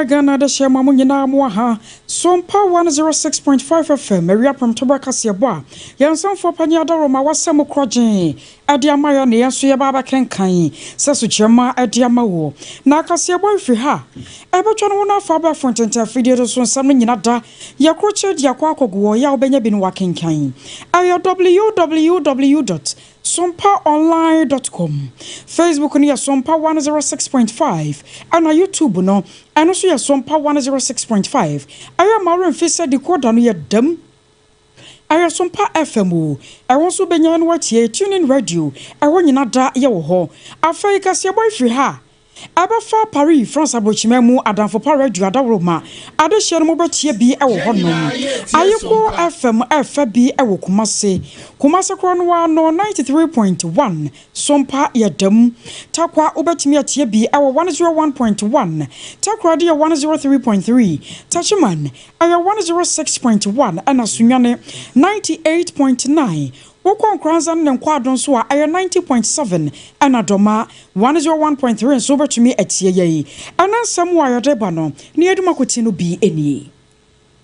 Ghana de share mamu nyina mo ha Sompa 106.5 FM Maria from Tobakase boa yansan fo panya daro ma wasem krogen ade amaya ne yanso ye baba kenkan sesu chema ade amawo na akase boy fi ha ebetwa no na fa ba fontenta video so nsam nyina da ye kroche dia kwa akogo ya obenya bi no wakenkan ayo www.sompaonline.com Facebook ni ya Sompa 106.5 ana YouTube no and also ya Sompa 106.5 aya maru mfisa decoder no ya dam aya Sompa FM I want to benya no watie tuning radio awo nyina da ye wo ho afai kase boy free ha Abafa Paris France abochimemu adamfo pa radio adawroma ade hye no mobetie bi e wo honom ayeko FM FB e wo Kumase kro no wa no 93.1 Sompa yadam takwa obetimi atie bi e wo 101.1 takwa de 103.3 Tachiman aya 106.1 ana sunwane 98.9 Wokon kranzan ne nkwadon so a 90.7 ana doma 101.3 so betumi atie yi anansam wa yodeba no ne edumakoti no bi eni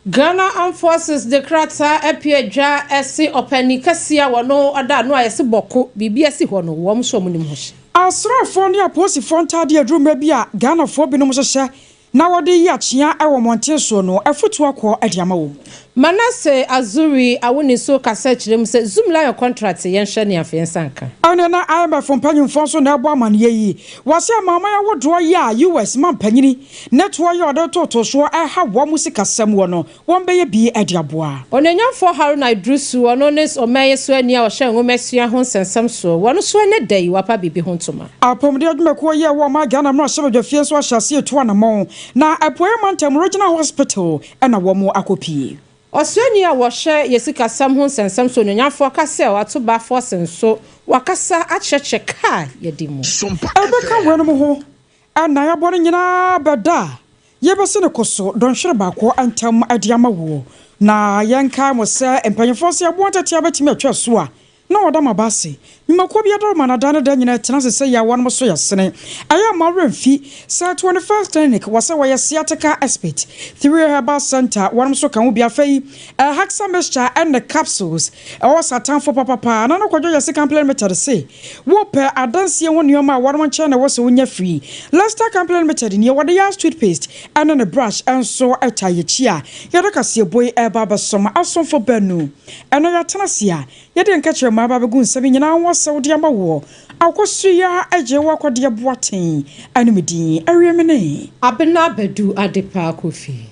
Ghana Armed Forces de krata epiedwa esi opani kasia wono ada no ayese boko bibi esi ho no wom so munim ho hye asrafo ne aposifo ntade adruma bi a Ghana fo bi no mo hye na wode yi achia ewo monte so no efutu akọ adiama wo Manase Azuri awuni so kasa kirem se Zoomla your contract yen hye ne afensanka ane na IMF mpanyimfo so na ebo amane yi wase amama ya wodo ya US man panyini neto ya odo toto so ha wo musikasam wo no won beye bi adiaboa onanyamfo Haruna Idrusu ono ne omeye so ani a wo hye ngomesua ho sensam so wono so ne dai wapa bibi ho ntoma apomde adwumako ye wo ma Ghana mra hye fie so ahyase etu anamo na apoye mantem regional hospital na wo mu akopie Oswani a woshe yesika sam ho sensam so nyanyafo kase wato ba force so wakasa acheche ka yedimu Abakay wenum ho ana ya bone nyina beda yebese ne koso don hwere ba ko antam adiama wo na yanka mo se empanyefo se abontatia betimi atwa so a na oda mabase nyimako bia do manada da nyina tena se ya won so yesene aya mawremfi sa 21st clinic wase wa yesiateka expert 3 herbal center won so kan bia fai haxa mixture and the capsules o satan for papa na no kwadwo yesi complementary say wo pe adanse ho nioma won che na wo se wonya free lester complementary ne wo ya toothpaste and a brush and so atayechi a yedaka se boy e baba soma asom for benu eno ya tena se a yede nka kire ma baba gun nsem nyina wo Saudi amawo Akosua Kodie boaten animedin ariemene Abena Badu Adepa Kwofie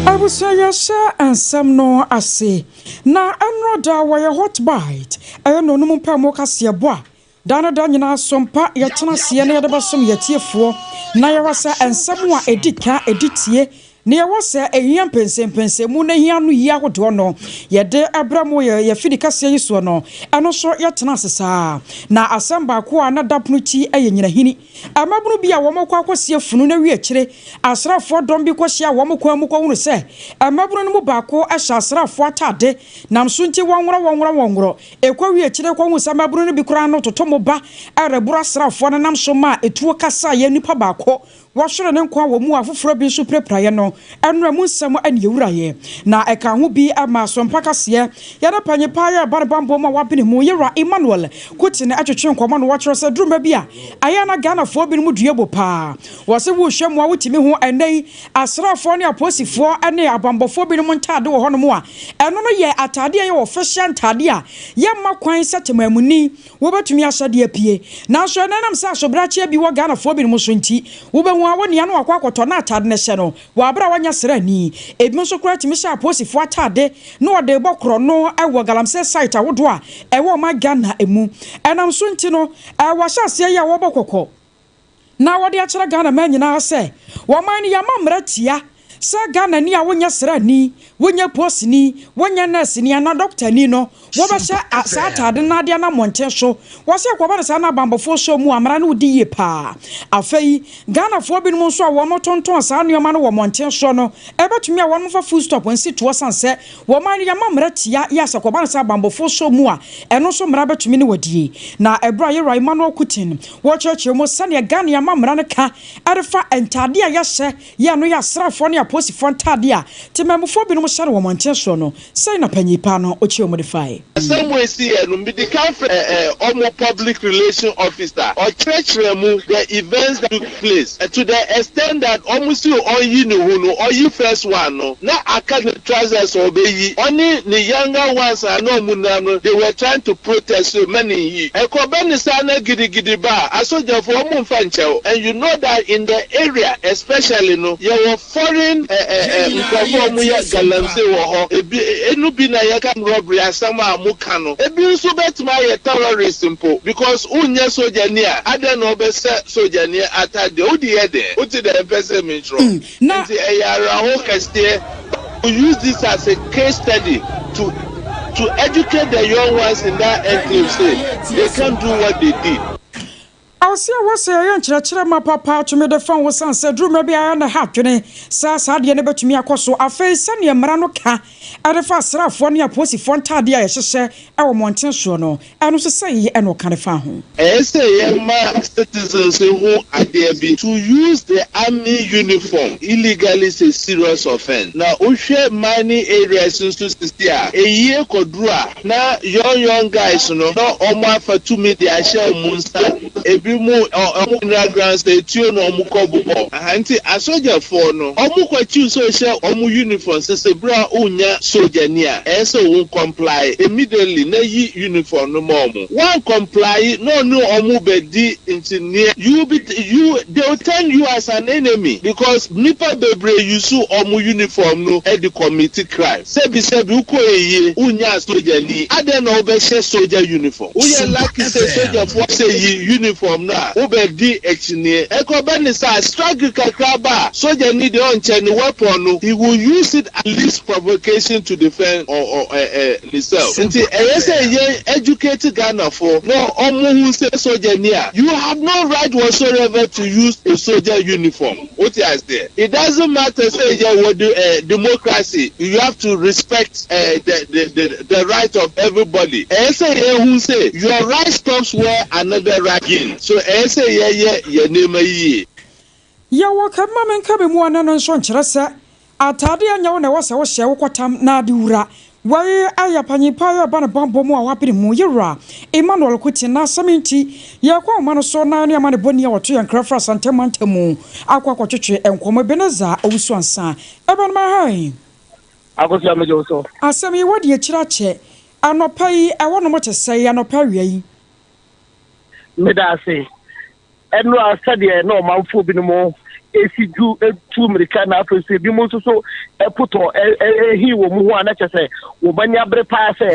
Abusaya ansam no ase na enroda wa hot bite no no mpa mo kase boa Dana nyina Sompa yetena se ne yedebasom yetiefo na yewasa ensam a edika editie ne yewasa ehia pensempense mu na hia no yi ahodo no yede abramo ye fidika se yiso no eno so yetena sesa na asamba ko a na dapno ti nyina hini amabunu bi a wo mokwa akosie funu na wi akire asrafo dom bi kohia wo mokwa mu kwunu se amabunu no mu baako ahya asrafo atade namso nti wonworo ekwa wi akire kwa hu samabunu no bi kura no totomo ba areburu asrafo na namso ma etuo kasa ye nipa baako wahwere ne nkwa wo mu afoforo bi so prepraye no enra mu nsam ani ewuraye na eka ho bi ama Sompa kase ya na panyepa ya banbambo ma wabene mu yera Emmanuel kotine atwetwe nkoma no wachero se druma bi a aya na Ghana fo bi mu duebo pa wose wo hwemu a wotimi ho enei asrafo ne aposifo ane abambofo bi mu ntade wo hono mu a eno no ye atade ye official ntade a ye makwan setemamuni wo betumi ahyade apie na so nanam sa sobrache bi wo Ghana fo bi mu so nti wo be wa woni anu akwakoto na atade ne hye no wa abra wanya serani ebi so kura timi sha aposifo atade no ode bokro no ewo galamse site awodo a ewo ma Ghana emu enam so nti no wa sha ase ya wo bokoko na wode a kire Ghana ma nyina se wo man ya mamra tia sa Ghana ni a wonya srani wonya posini wonya nurse ni ana doctor ni no wo ba sha atade na de na monte so wo se kwa ba sa na bambofo so mu amara na odi ye pa afei Ghana fo bi no so a wo motonton sa anoma no wo monte so no e betumi a wo fa full stop nsi to sanse wo man ya mamra tia ya sa kwa ba sa bambofo so mu a eno so mra betumi ne wadie na ebra ye right manual kutin wo church mo sane Ghana ya mamra ne ka arefa entade a ya hye ya no ya srafo ne aposifo ntade a temamfo bi no hye wo monte so no sai na panyipa no ochi omodify somewhere see no be the almost public relation officer or church remu the events that took place to the extent that almost you on you no or you first one no na aka the trousers obey only the younger ones are no munano they were trying to protest so many yi e ko ben sana gidi ba asoja for mo fanchao and you know that in the area especially no you were foreign nkofo mu ya galamse wo ho enu bi na ya kan robbery asama amuka no ebi nso betima ye terrorist simple because unye soja ni a ade no be se soja ni atade odi ye de oti the person metro nti eyara ho keste we use this as a case study to educate the young ones in that enclave say they can do what they did. Awsia wose yan chirachira mapapa tumi de fan wo sanse druma bia na hatwene sa de ne betumi akoso afei sane mra no ka adefa asrafo ne aposifo ntade a yehye e wo monten so no eno so say e no kan fa ho say ma citizens who are there be to use the army uniform illegally is a serious offense. Now ohwe many areas in Sustia eye kodura na young guys no omo afa to me the ashe munsa ebi mu grounds they tune no mukobo anti asoja for no omu kwachi so she omu uniform se bra unya soja nia so won comply immediately na yi uniform no more one comply no omu bedi engineer you they will turn you as an enemy because nipa bebre use omu uniform no e the committee crime sebi uko eye unya soja ni ade na obehye soja uniform uye like say soja for say uniform na obedi echine ekobani sa struggle kakraba soja need on chen weapon no he will use it at least provocation to defend or himself since say educated Ghana for no omo who say soja near you have no right whatsoever to use a soldier uniform what is there it doesn't matter say what democracy you have to respect the right of everybody say who say your right stops where another right begins so say ye name yi ya wakama menka be mu anan nso nkyerese atade anya wo na wo se wo hye wo kwatam na ade wura wai aya panyipa ya bana bambo mu a wapere mu yira Emmanuel Kuti na saminti ya kwa ma no so na ne ma ne boni ya woto ya nkrafra santemantamu akwakotwetwe enkomo beneza owusu ansa eban ma hai Akosua mejo so asemi wodi akirache anopai ewo no motesai anopa wiai medase eno asade no manfo bi no mo esiju etu America na afese bi mo so eputo ehi wo mu ho anachese wo banya bre pa se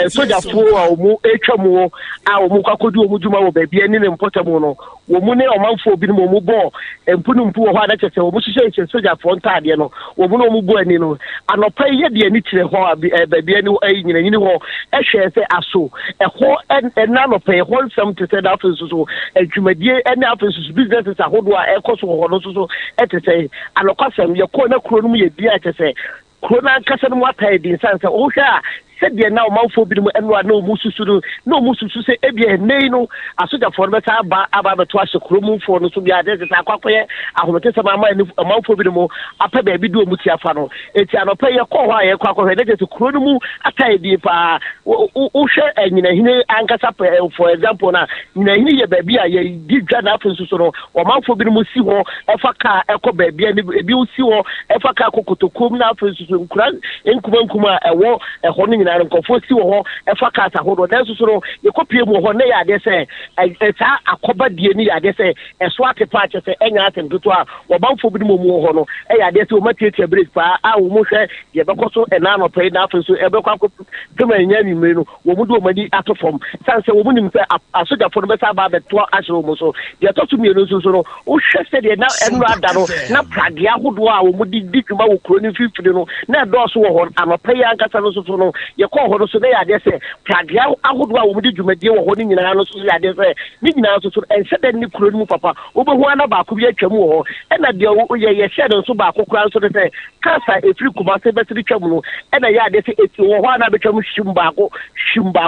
soja fo a mu etwamu a wo mu kwakodi wo mu juma wo ba bia ni ne mpotamu no wo mu ne o manfo bi no mu bo empunumpu wo ho anachese wo mu hihye soja fo ntade no wo mu no mu bo ani no anopa ye de ani tire ho ba bia ni ayi nyina ho ehwe se aso eho enna no pe ho nsam te se da afese so adwumadie ene afese businesses ahodo a ekoso ho so etese alokwasem ye ko na kuro no mu ye bia etese kuro na nkasa no mu atai din sanse o hwa a sede na o manfo bi mu eno na o mususu se ebia nei no asoja for be sa aba beto ahye kuro mu fo no so bia de sa akwakoye ahomete sama manfo bi mu apa ba bi do mu tiafa no eti anopa ye ko ho a ye kwakoye de se kuro no mu atai di pa o hwe anyina hine ankasa for example na nyina hine ye ba bia ye di dwa na afenso so no o manfo bi mu si ho efa ka ekọ ba bia ni ebi o si ho efa ka kokotokom na afenso so nkura nkuma ewo eho no nyina nkofo si wo ho efa kasa ho do nanso so no ye kopie mu ho na ya de se eta akoba die ni ya de se eso atepa che se enya atemto a wo banfo bi mu ho no ya de se o matietie break pa a wo mu hwe ye bekoso ena no pay na afa so e bekwa ko tema nya ni me no wo mu do mani atofom sanse wo mu nim se asoja fo no be sa ba beto ahiro mu so ye to mi no so no wo hwe se de na enu ada no na prade ahodo a wo mu di dwuma wo kro ni fifiri no na do so wo ho anopa ya nkasa no so no ye ko ho no so na ya de se prade ahodo a wo mu di dwumadie wo ho ni nyina no so ya de se ni nyina so so ense de ni kro ni mu papa wo be ho ana ba ko bi atwa mu ho e na de ye share no so ba ko kra so de se kansa efiri kuma se be tiri twa mu no e na ya de se eti wo ho ana be twa mu shimba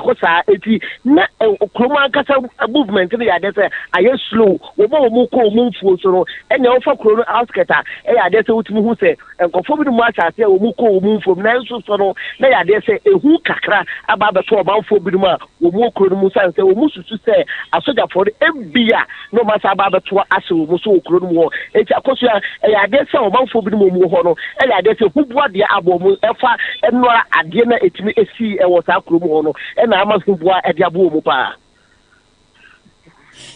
ko sa eti na kroma nkasa movement ni ya de se aye slow wo mo ko mo mfuo so no e na wo fa kro no outsketa e ya de se wutumi hu se enkofo bi mu achase wo mu ko wo mu mfuo na nso so no na ya de se ehu kakra aba be to obanfo bi mu a wo mu kro no mu sanse wo mu susu se asoja for ebia no ma sa aba be to ase wo mu so kro no mu eti Akosua e ya de se obanfo bi mu ho no e ya de se hubu ade abo mu efa enora ade na etimi esi e wo sa kro mu ho no e na ama hubu ade abo mu pa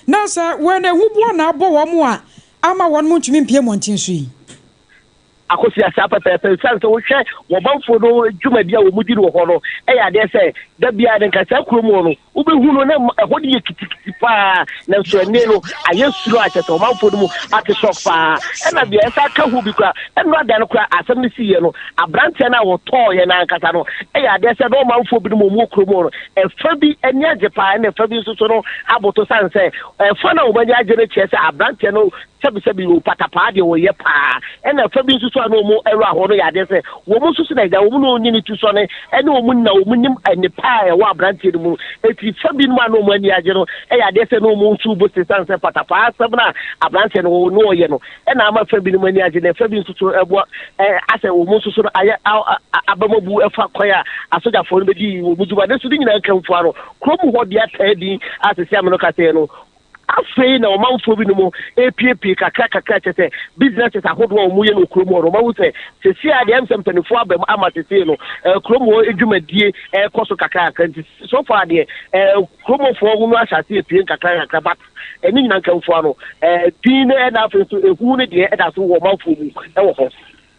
na sa when hubu na abo wo mu a ama won mu ntumi mpie montin so yi Akosua sapata sanse wo hwe wo banfo no dwuma bia wo mudi no ho no e ya de se da bia de nkasa kromo no wo be hu no na ho de kitikiti pa na so ene no ayesuro achete wo banfo no mu ate shock pa e na bia esa ka hu bi kwa e no ada no kwa asem ni siye no abrante na wo to ye na nkasa no e ya de se do banfo bi no mu kromo no e fa bi eni age pa na fa bi so no aboto sanse e fa na wo bani age ne chese abrante no sebi wo patapa de wo ye pa e na fa bi so no mo ero ahoro ya de se wo mo susu na ga wo no nyini tu so ne ene wo mo na wo mo nim ene pa e wa branche mu eti fa bi no ano mo ani age no e ya de se no mo ntu bo se sanse patapa sabna abranche no no ye no e na ama fa bi no ani age ne fa bi susu ebo ase wo mo susu aye abamabu efa koya asoja fo no be di wo muduba de su di nyina kan fo aro krom ho de atadi asese amno kase no afei na omanfo bi no mo APP kakra chete businesses ahodo o mu ye no kromo ro ma wo se si ade am sempanifo abam amatete no kromo edwumadie koso kakra so far de kromo fo hu no asase epie kakra but eni nyina nkamfo ano tin na afei so ehu ne de eda so wo manfo mu wo ho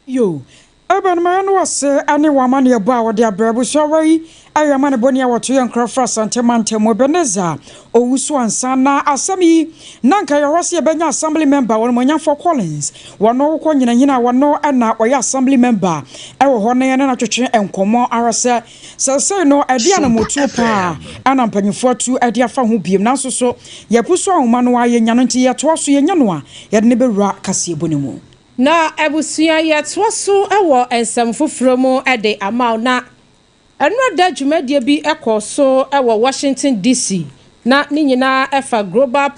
yo Abena no wase ane wamane ebo a wode abrabo so wai ayamane boni a woto yankra santemante mo beneza owusu ansa na asami nanka ya wase benya assembly member won monyafo Collins wono ko nyina wono na oya assembly member ewo ho na na twetwe enkomo arase sese no ade ana motu pa ana mpanyifo atu ade afa ho biem nanso so yepuso ahoma no aye nya no nti ye to so ye nya no a ye de ne bewura kase eboni mu na ebusia yetwoso ewo ensem foforo ede amaw na enroda dwumadie bi ekoso ewo Washington DC na ni nyina efa global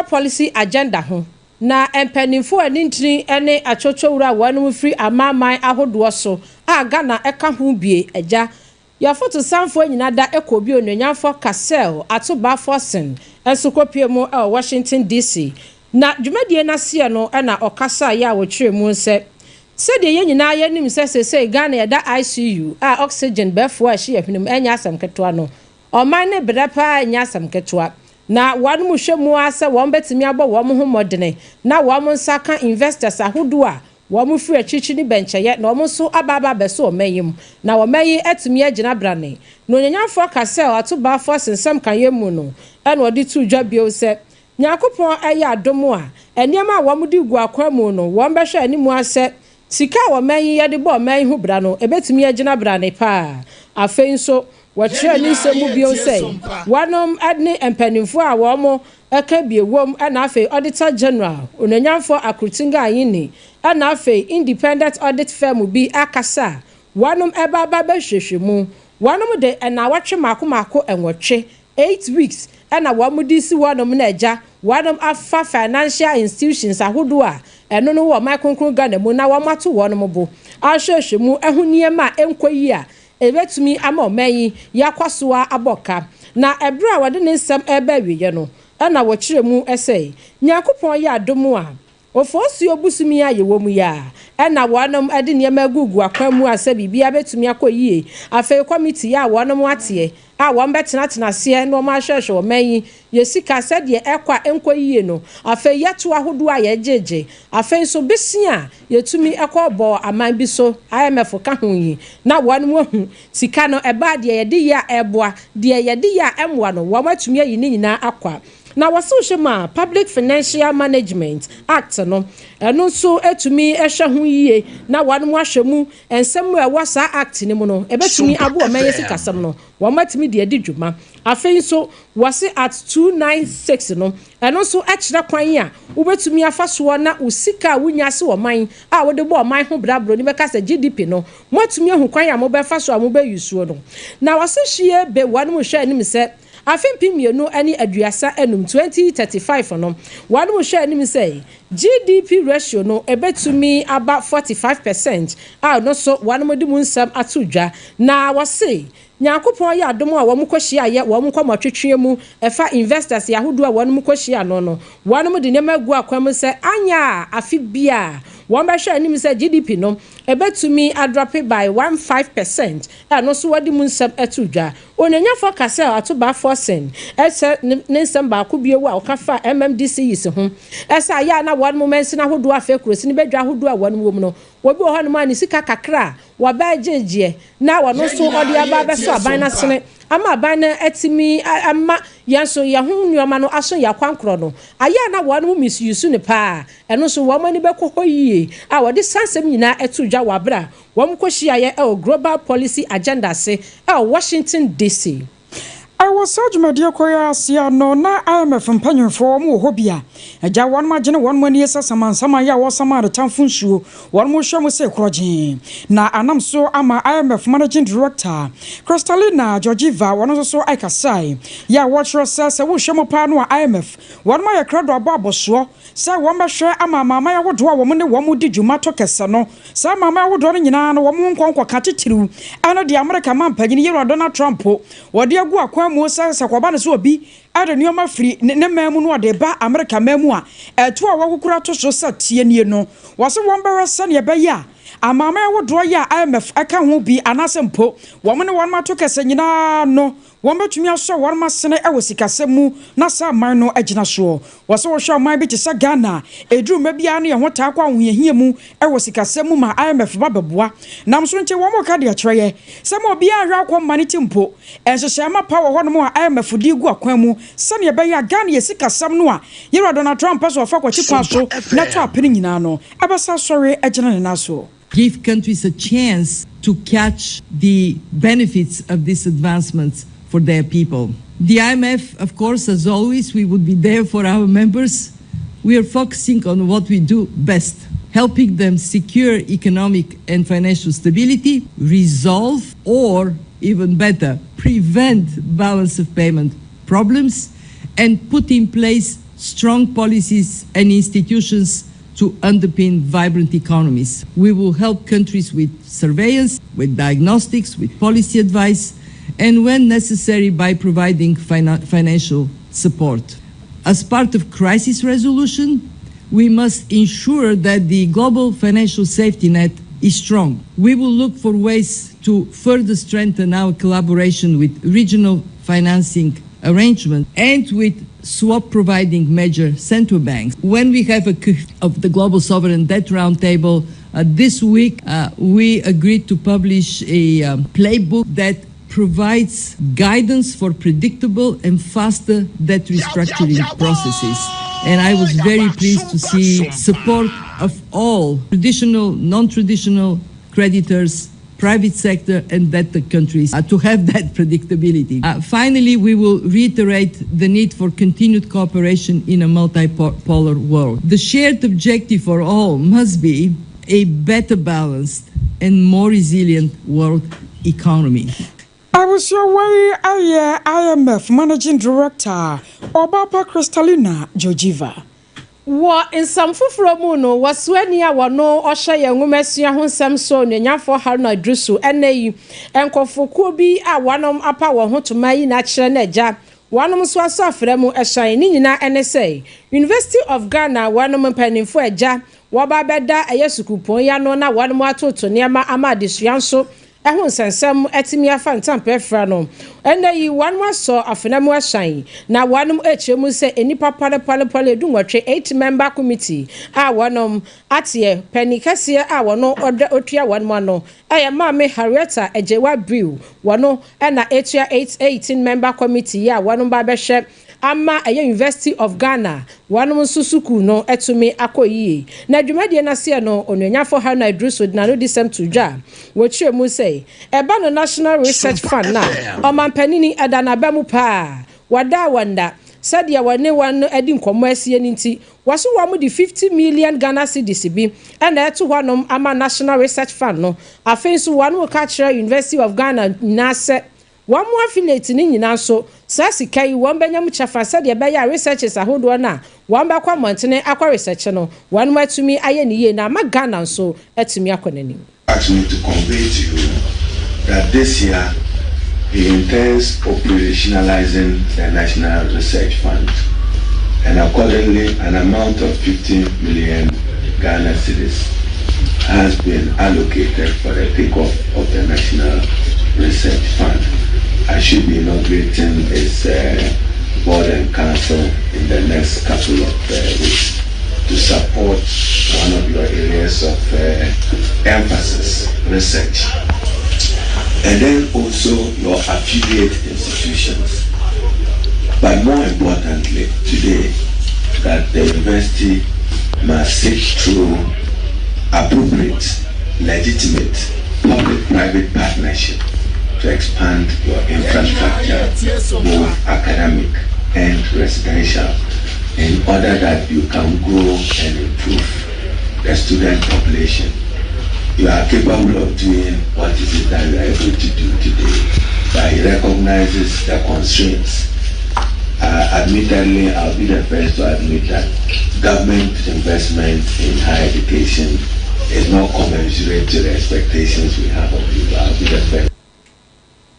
policy agenda ho na empanimfo anintiri ene achochowura wanum free amaman ahodo so aga na eka ho bie eja ya foto sanfo nyina da ekobi onyanfo Castle atoba Forsen ensokopie mu Washington DC na dwumadie na se no na okasa ya wotwere mu nse se de ye nyina ye nim se Ghana ya da ICU a oxygen befo a hye hwenem enya asam ketwa no oman ne brepa enya asam ketwa na wanu mu hwemu ase won betimi abo wo ho modene na wo mo nsaka investors ahodo a wo mo free achichi ni bencheye na wo mo so ababa beso omayim na wo mayi atumi agina brane no nyanyanfo Castle atoba Forsen sam kan yemu no ena odi tu dwa bio se Nyakopon aya adomo a eniema a wamudi gu akwamu no wombehwe animu ase sika wo manyi ye de bo manyi hu bra no ebetimi agina bra ne pa afei nso wotwe ni semu bio sei wanom adne empanimfo a wo mo eka biewom na afei auditor general onanyamfo akrutinga ayini na afei independent audit firm bi akasa wanom eba behwehwemu wanom de na watwe mako enwotwe 8 weeks na wamudisi wanom na eja wanom afa financial institutions ahodo a eno no wo makonkron Ghana mu na wamato wonom bo ahwehwemu ehuniema enkoyi a ebetumi ama omanyi yakwasoa aboka na ebra wade ne nsam eba wiye no na wo kyeremu esei Nyakopon ya adomu a ofosi obusumi aye wo mu ya na wonom ade niam agugu akwamu asa bibia betumi akoyie afei committee ya wonom ate a won betena se no ma hwehwe o man yesika sade ekwa enkoyie no afei yeto ahodo a yejeje afei so besia yetumi ekobo aman bi so IMF ka ho yi na wonom ahu sika no eba de yede ya eboa de yede ya emwa no wo matumi ayi ni nyina akwa na wasushema Public Financial Management Act no eno so etumi ehwe ho yie na wanom ahwemu ensem a wasa act ni mu no ebetumi abo omenye sikasam no wamatumi de adi dwuma afei so wase at 296 no eno so akira kwan a wobetumi afaso na usika wunya se oman a wode bo oman ho brabro ni beka se GDP no motumi ahu kwan a mo be faso a mo be yusuo no na wase hwie be wanom hwe anim se afempi mienu ani aduasa enum 2035 no wanu hwe anim say GDP ratio no ebetumi aba 45% no so wanu modi mu nsam atudwa na wase Nyakopon ya adom a wom kwahia ye wom kwamotwetwe mu efa investors ya hodo a wonum kwahia no wonum de nema gu akwam se anya afi bia won be hwe anim se GDP no ebetumi drop by 15% no so wadi mu nsam atudwa onenya forecast ato ba 4% ese ne nsam ba ko biewu a okafa MMDC yisi ho esa ya na wonum mensi na hodo afa kurosi ne bedwa hodo a wonum wom no wobi ho no ma ni sika kakra wa ba jeje na wono so odi aba be so aban na sene ama aban na etimi ama yanso ye ho nuoma no aso ya kwankro no aya na wonum misuse ne pa eno so wo mani be kokko yie a wodi sansem nyina etudwa wabra wom kohia ye global policy agenda se Washington DC. I was such media koya sia no na IMF mpanyefo mo hobia eja won magene won mani esa sama ya wo sama de tamfunsuo won mo hwe mo se kroje na anam so ama IMF managing director Kristalina Georgieva won so aikasai ya watchro se wo hwe mo pa no IMF won ma ya kredo aboboso se won be hwe ama mama ya wodo a wo ne wo mo di dwuma to kese no se mama ya wodo no nyina no wo mo nkonko ka titiriu ano de America man pagini Yero Donald Trump wo de agu akwa mo sa kwaba ne so obi ade nioma firi ne mamu no de ba America mamu a eto a wokukura to so sa tie nie no wo se won be resa ne be ya amama ya wodo ya IMF aka ho bi anase mpo wo mo ne won ma to kese nyina no won betumi aso won ma sene ewosikasemu na sa man no agina so wo se wo hwa man bi te sa Ghana edru ma bia no ye ho ta kwa hohia mu ewosikasemu ma IMF babeboa nam so nche wo mo ka de akyereye se mo bia ahwa akwa mane timpo enhyehyɛ ma pa wo ho no a IMF di gu akwan mu sane ye be ya Ghana ye sikasam no a Yero Donald Trump so fa kwachi kwa so na to apene nyina no abasa sori agina ne naso. Give countries a chance to catch the benefits of these advancements for their people. The IMF, of course, as always, we would be there for our members. We are focusing on what we do best, helping them secure economic and financial stability, resolve, or even better, prevent balance of payment problems, and put in place strong policies and institutions to underpin vibrant economies. We will help countries with surveillance, with diagnostics, with policy advice, and when necessary by providing financial support. As part of crisis resolution, we must ensure that the global financial safety net is strong. We will look for ways to further strengthen our collaboration with regional financing arrangement and with swap providing major central banks. When we have of the Global Sovereign Debt Roundtable this week, we agreed to publish a playbook that provides guidance for predictable and faster debt restructuring processes. And I was very pleased to see support of all traditional, non-traditional creditors, private sector and debtor countries to have that predictability. Finally, we will reiterate the need for continued cooperation in a multipolar world. The shared objective for all must be a better balanced and more resilient world economy. I was your way IMF Managing Director, Obapa Kristalina Georgieva. Wa nsam mu no waswani a wono ohye ye nwumasua ho nsam so ne nyafo har na drusu enayi enkofokuo bi a wanom apa wo ho toma yi na kire na ja wanom so aso afra mu ehyan ni nyina ene say University of Ghana wanom mpanimfo eja woba beda ayesukupon ya no na wanom atoto niama ama adesuanso ehun sensem etimi afa ntampe fra no ene yi wanom aso afra mu ehyan na wanom echemu se enipa pale du nwotwe 8 member committee a wanom atie panikase a wono otua wanom ano maame Harrieta ejewa brew wono na etua 18 member committee ya wanom ba behwe ama University of Ghana wanom susuku no etumi akoyie na dwumadie na se no onwanyafo Hana Idruso na no disem tuja wochire mu say eba no National Research Fund na omampanini edana bamu pa wanda sadia wane wan edi nkomo asie nti waso wa mu di 50 million Ghana cedis bi na eto hwanom ama National Research Fund no afenso wanu ka kire University of Ghana na se one more affiliate ni nyina so sasika yi won banyam chafa sadia be ya researchers ahodo na wan ba kwa montene akwa research no wan matumi aye ni ye na ma Ghana so etumi akonani. Actually to convey to you that this year he intends operationalizing the National Research Fund, and accordingly an amount of 15 million Ghana cedis has been allocated for the takeoff of the National Research Fund. I should be inaugurating its board and council in the next couple of weeks to support one of your areas of emphasis, research. And then also your affiliate institutions. But more importantly, today, that the university must seek through appropriate, legitimate, public-private partnership to expand your infrastructure, both academic and residential, in order that you can grow and improve the student population. You are capable of doing what is it that you are able to do today, but he recognizes the constraints. Admittedly, I'll be the first to admit that government investment in higher education is not commensurate to the expectations we have of you. I'll be the first.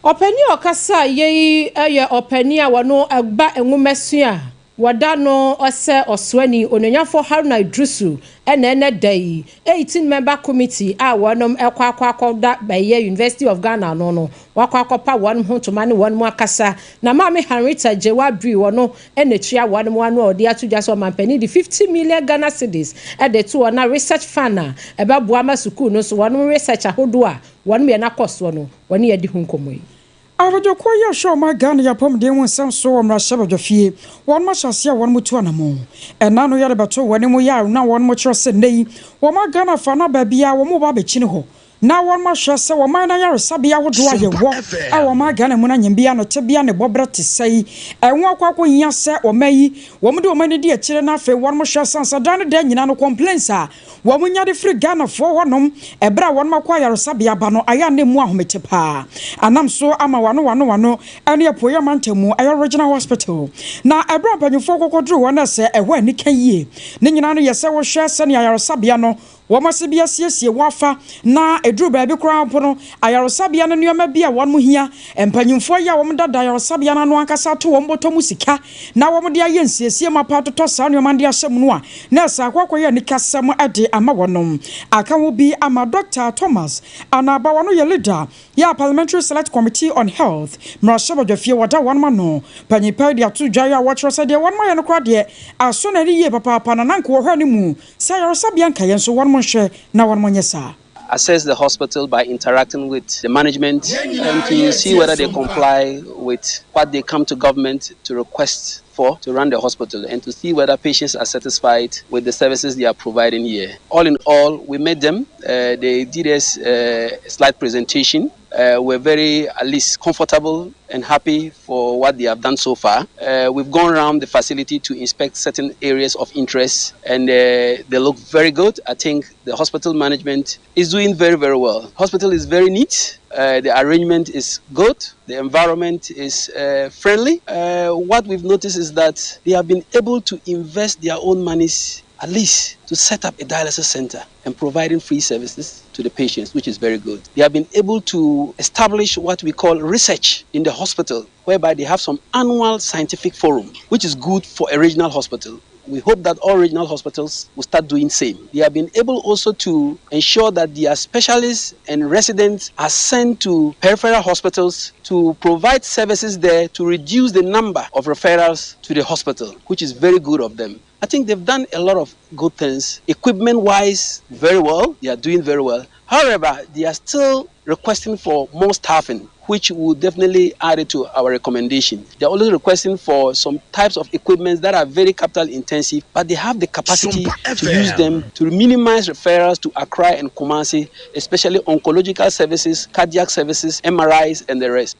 Openi okasa ye openi a wano agba enwumesua wadano ose oswani ononyafo Haruna Idrusu ene day 18 member committee a wanom ekwa baye University of Ghana no wakwa wanom hontoma ne wanom akasa na maame Harrieta Jewa Bri wono ene tua wanom wano odi atuja so mampani di 50 million Ghana cedis de to na research fund a ebabua masuku no so wanom research ahodo a wanom ye na koso no wani ye di hunkomoyi. Abajo kwa ya show ma Ghana ya pom de won sam so won Rasha Badwafie won ma hyase a won mutu anamo ena no yare bato won mu ya na won mu kire se nei won ma Ghana fa na ba bia won mu ba be chine ho na won ma hyase won ma na yare sabia wodo aye wo a won ma Ghana mu na nyambia no tebia ne bobra te sei enwo akwakwo nya se o mayi won de o mani de akire na fe won mu hyase ansa dan de nyina no complaints a won mu nya de free Ghana fo wonom ebra won ma kwa yare sabia ba no aya ne mu ahomete pa anam so ama wano ene apoya mantemu ayo regional hospital na ebra panyufo kokodru wona se ehwa ni kan yie ne nyina no yese wo hwe se ne ayare sabia no womasibia siesie wafa na edru baabi kura mpono ayarosabia no nneoma bia wonmo hia empanyimfo ya wom dada ayarosabia no ankasa to wom boto musika na wom de aye nsiesie mapa toto sa nneoma de ahyem no a na sa akwakoye ni kasam ade ama wonom aka wo bi ama Dr. Thomas anaba wono ye leader ya Parliamentary Select Committee on Health Rasha Badwafie wada wonma no panyipa de atudwa ya wo kyerese de wonma ye no kra de aso na ri ye papa na nanko wo hwa ni mu sa ayarosabia nka ye so assess the hospital by interacting with the management and to see whether they comply with what they come to government to request for to run the hospital and to see whether patients are satisfied with the services they are providing here. All in all, we met them. They did us a slide presentation. We're very, at least, comfortable and happy for what they have done so far. We've gone around the facility to inspect certain areas of interest, and they look very good. I think the hospital management is doing very, very well. Hospital is very neat. The arrangement is good. The environment is friendly. What we've noticed is that they have been able to invest their own monies, at least, to set up a dialysis center and providing free services. to the patients, which is very good. They have been able to establish what we call research in the hospital, whereby they have some annual scientific forum, which is good for a regional hospital. We hope that all regional hospitals will start doing same. They have been able also to ensure that their specialists and residents are sent to peripheral hospitals to provide services there to reduce the number of referrals to the hospital, which is very good of them. I think they've done a lot of good things. Equipment-wise, very well. They are doing very well. However, they are still requesting for more staffing, which will definitely add it to our recommendation. They're also requesting for some types of equipment that are very capital intensive, but they have the capacity to use them to minimize referrals to Accra and Kumasi, especially oncological services, cardiac services, MRIs, and the rest.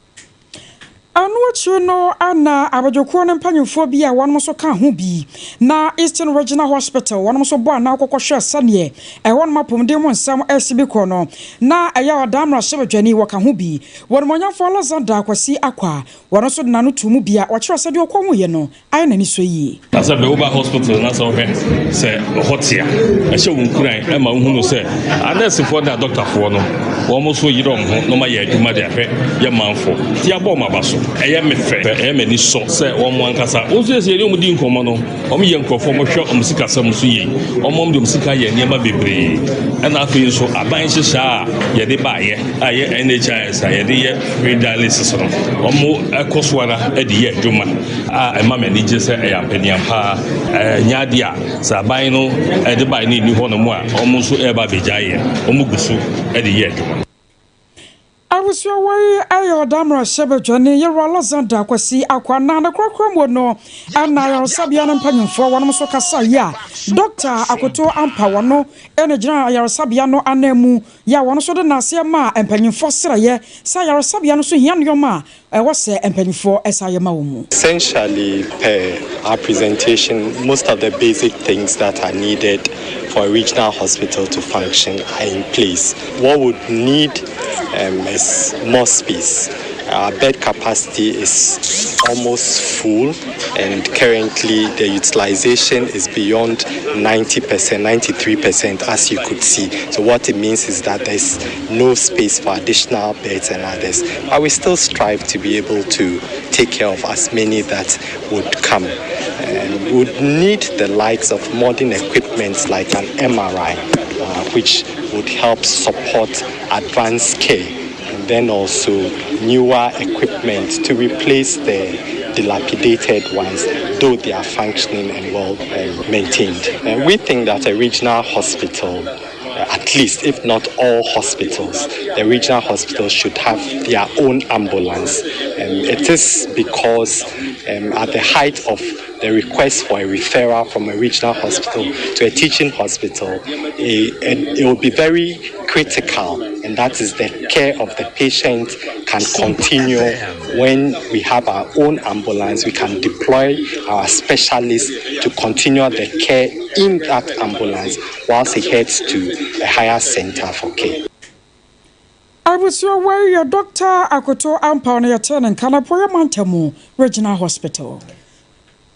Anwachu no ana abajokwo ne mpanyimfo bi a wonmo so ka ho bi na Eastern Regional Hospital wonmo so bo ana akokwohwe sane e wonmo apomde mo nsam asibi ko no na eya odamra shebedwani wo ka ho bi wonmo nyafo Alexander Akwasi akwa wonno so na no tumu bi a wo kire sede okwo ye no aye nani so yi asa be Oba Hospital na so hwe se hotia e she wonkuran e ma hunu se anesifo na doctor fo no wonmo so yirom ho no ma ye adwuma de ahwe ye manfo ti abo ma baso eye me fe eye me ni so se wonmo ankasa ozo ese eri omudi nkomo no omo ye nkofo mo hwe omsika sam so yi omom de omsika ye niema bebre na afi so aban hihya ye de ba ye aye NHIS ye de ye free dialysis no omo ekoswara e de ye adwuma a ema me ni je se e ampeniam pa nyaade a sa aban no e de ba ni ni ho no mo a omo so e ba beja ye omo gusu e de ye adwuma Abusua wai ayo damra shebedwani ye Alexander Akwasi akwa na na kwakwa no ana ya sabia na mpanyimfo wono so kasa ya Dr. Akoto ampa wono ene gina ya sabia no anemu ya wono so de na ase ma mpanyimfo seraye sa ya sabia no so hia no ma wose mpanyimfo esaye ma wo mu. Essentially our presentation, most of the basic things that are needed for a regional hospital to function are in place. What would need is more space. Our bed capacity is almost full, and currently the utilization is beyond 90%, 93%, as you could see. So what it means is that there's no space for additional beds and others. But we still strive to be able to take care of as many that would come. And we would need the likes of modern equipment like an MRI, which would help support advanced care. And then also newer equipment to replace the dilapidated ones, though they are functioning and well maintained. And we think that a regional hospital, at least if not all hospitals, the regional hospitals should have their own ambulance. It is because at the height of the request for a referral from a regional hospital to a teaching hospital, it will be very critical, and that is the care of the patient can continue. When we have our own ambulance, we can deploy our specialists to continue the care in that ambulance whilst he heads to a higher center for care. Abusua where your Dr. Akoto ampa na yeten and Kanapoya Mantemu Regional Hospital.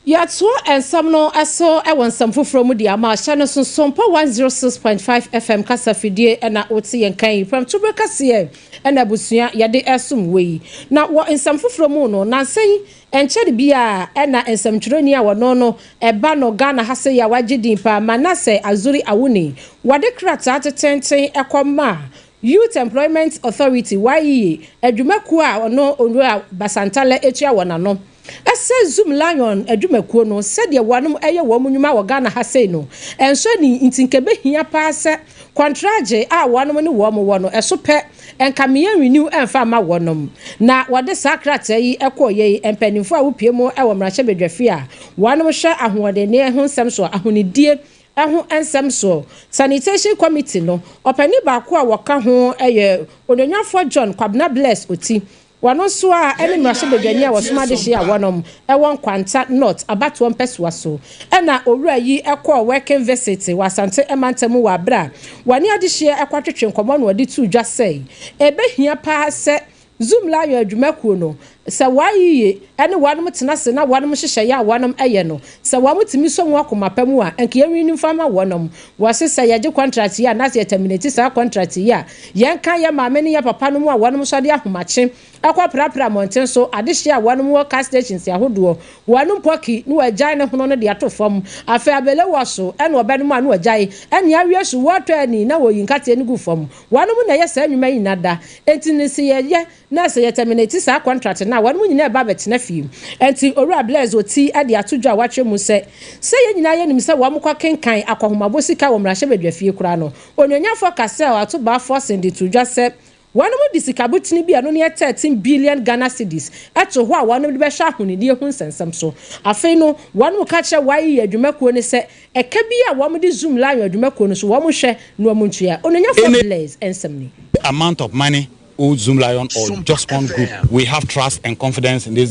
Yatso and some no aso I want some from the ama channel so Sompa 106.5 FM kasa fidie na oti yen kan from tubekase and abusua yade esum we na wo ensam foforo no na sen enche bia na ensam twerani a wono no eba no Ghana hase ya wagedin pa manase azuri awuni wade krata tetenten ekoma Youth Employment Authority YE adwumaku a ono onwa basantale etua wona no ese zoom lion adwumaku no said ye wanom eye wo munwuma wo Ghana ha sei no enso ni ntinkebe hia pa se contrage a wanom ne wo mo wo no eso pe enkamia renew emfa ma wonom na wode sakrata yi ekoye empanimfo a wopie mu e wo mrache bedwafi a wanom hwe ahode ne ho nsem so ahonidie ehu ensem so sanitation committee no opani baako a woka ho eye ononyafo John Kwabna Bless oti wano so a ene mrashe bedwani a wosoma de hye a wonom e won kwanta not abato mpeswa so ena owura yi ekọ working visit wasante emantemu wa bra wani ade hye ekwatwetwe nkomo no ade tu dwa sei ebe hia pa se zoom la yo adwumakuo no sa wayi ene wanum tenase na wanum hyehye ya wanum eye no sa wamutimi so mu akoma pamu a enke yewini fama wanum wase sa yaje contract ya na se terminate sa contract ya yenka ya maame ne ya papa no mu a wanum so de ahomache akwa prapra monten so adehye a wanum wo car stations ya hodo wanum poki no agyan ne hono no de atofam afa abele waso ene obenum a no agyan ene awie so wato ani na wo yinkate ne gufam wanum na ya sa nwuma yinada enti ne se ye na se terminate sa contract na wanum nyina ba betena fiem enti owura blaze oti ade atodwa watwe mu se ye nyina ye nim se wo amkwa kenkan akohomabo sika wo mrahye badwafie kura no onyonyafo kasel atoba force ndi tudwa se wanum disikabutini bia no ne 13 billion Ghana cedis eto ho a wanum de be hwa ahonidi hu nsensem so afei no wanum ka che wai adwumakuo ne se eka bia wom de zoom line adwumakuo no so wom hwe no omuntua onyonyafo blaze ensemni amount of money Zoom Lion or just one group, we have trust and confidence in this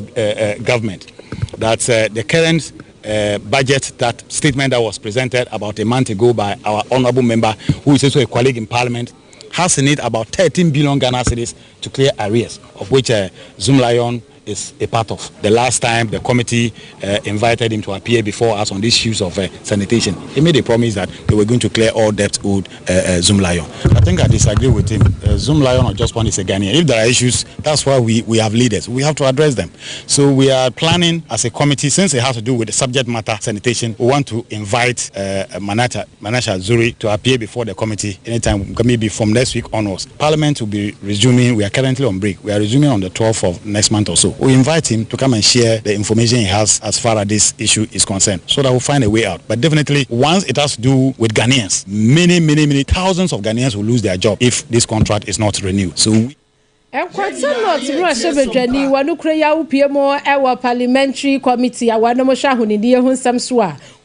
government that the current budget, that statement that was presented about a month ago by our honorable member, who is also a colleague in parliament, has in it about 13 billion Ghana cedis to clear arrears, of which Zoom Lion is a part of. The last time the committee invited him to appear before us on these issues of sanitation, he made a promise that they were going to clear all debts owed Zoom Lion. I think I disagree with him. Zoom Lion or just one is a Ghanaian. If there are issues, that's why we have leaders. We have to address them. So we are planning as a committee, since it has to do with the subject matter sanitation, we want to invite Manasha Zuri to appear before the committee anytime, maybe from next week onwards. Parliament will be resuming. We are currently on break. We are resuming on the 12th of next month or so. We invite him to come and share the information he has as far as this issue is concerned, so that we'll find a way out. But definitely, once it has to do with Ghanaians, many thousands of Ghanaians will lose their job if this contract is not renewed. So parliamentary committee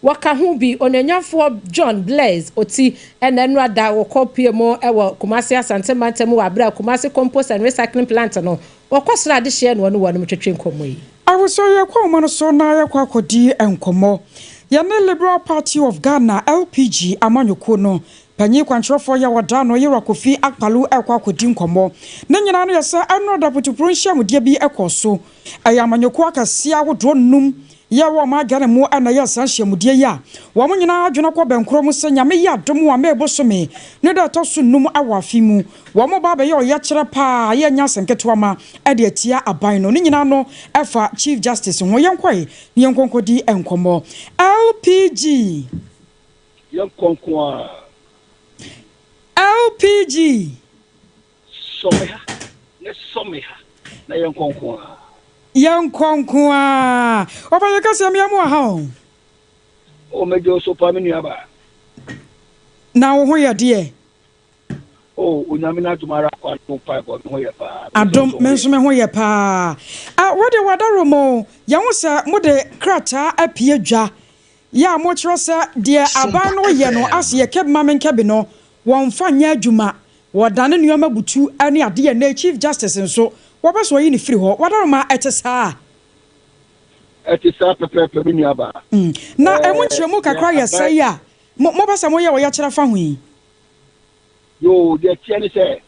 waka hu bi onanyafo John Blaze oti enenra da wokopie mo ewo Kumasi Asante Mantem wa bra Kumasi compost and recycling plant no wakosra de hye no no twetwe nkomo yi awoso ye kwa mo no so na ye kwa Kodie enkomo ye ne Liberal Party of Ghana LPG amanyoko no panyi kwantrofo ya wada no yera kofi akpalu ekwa Kodie nkomo na nyina no ye se anoda putuprunhia mudie bi ekoso ayamanyoko akase awodo num ya wo ma Ghana mu ana ya sanhia mudie ya wo mo nyina adwena kɔ benkro mu se nyame ya dom wa mebosome ne da to so num awafi mu wo mo ba be ye oya kyere pa ya nya senketo ma ade atia aban no ne nyina no efa Chief Justice ho yenkwai ne yenkonkodi enkomo LPG yenkonko LPG someha na yenkonko Yankonkwa oba yekase miamu ha o mejo so pa menu aba na wo ho ye de o onyame na tumara kwa no pa bo ho ye pa adom menso me ho ye pa wo de wadaro mo ye ho se mo de krata apie dwa ya mo kiro se de aban no ye no ase ye kebma men kebi no won fa nya adwuma wodane nuoma butu ani ade ye na Chief Justice nso wabaso yi ni free ho wadaroma etesa pepe bi ni aba na emu chemu kakra ya sai a mo basa mo ye wo ya kira fa ho yi yo de tie ni se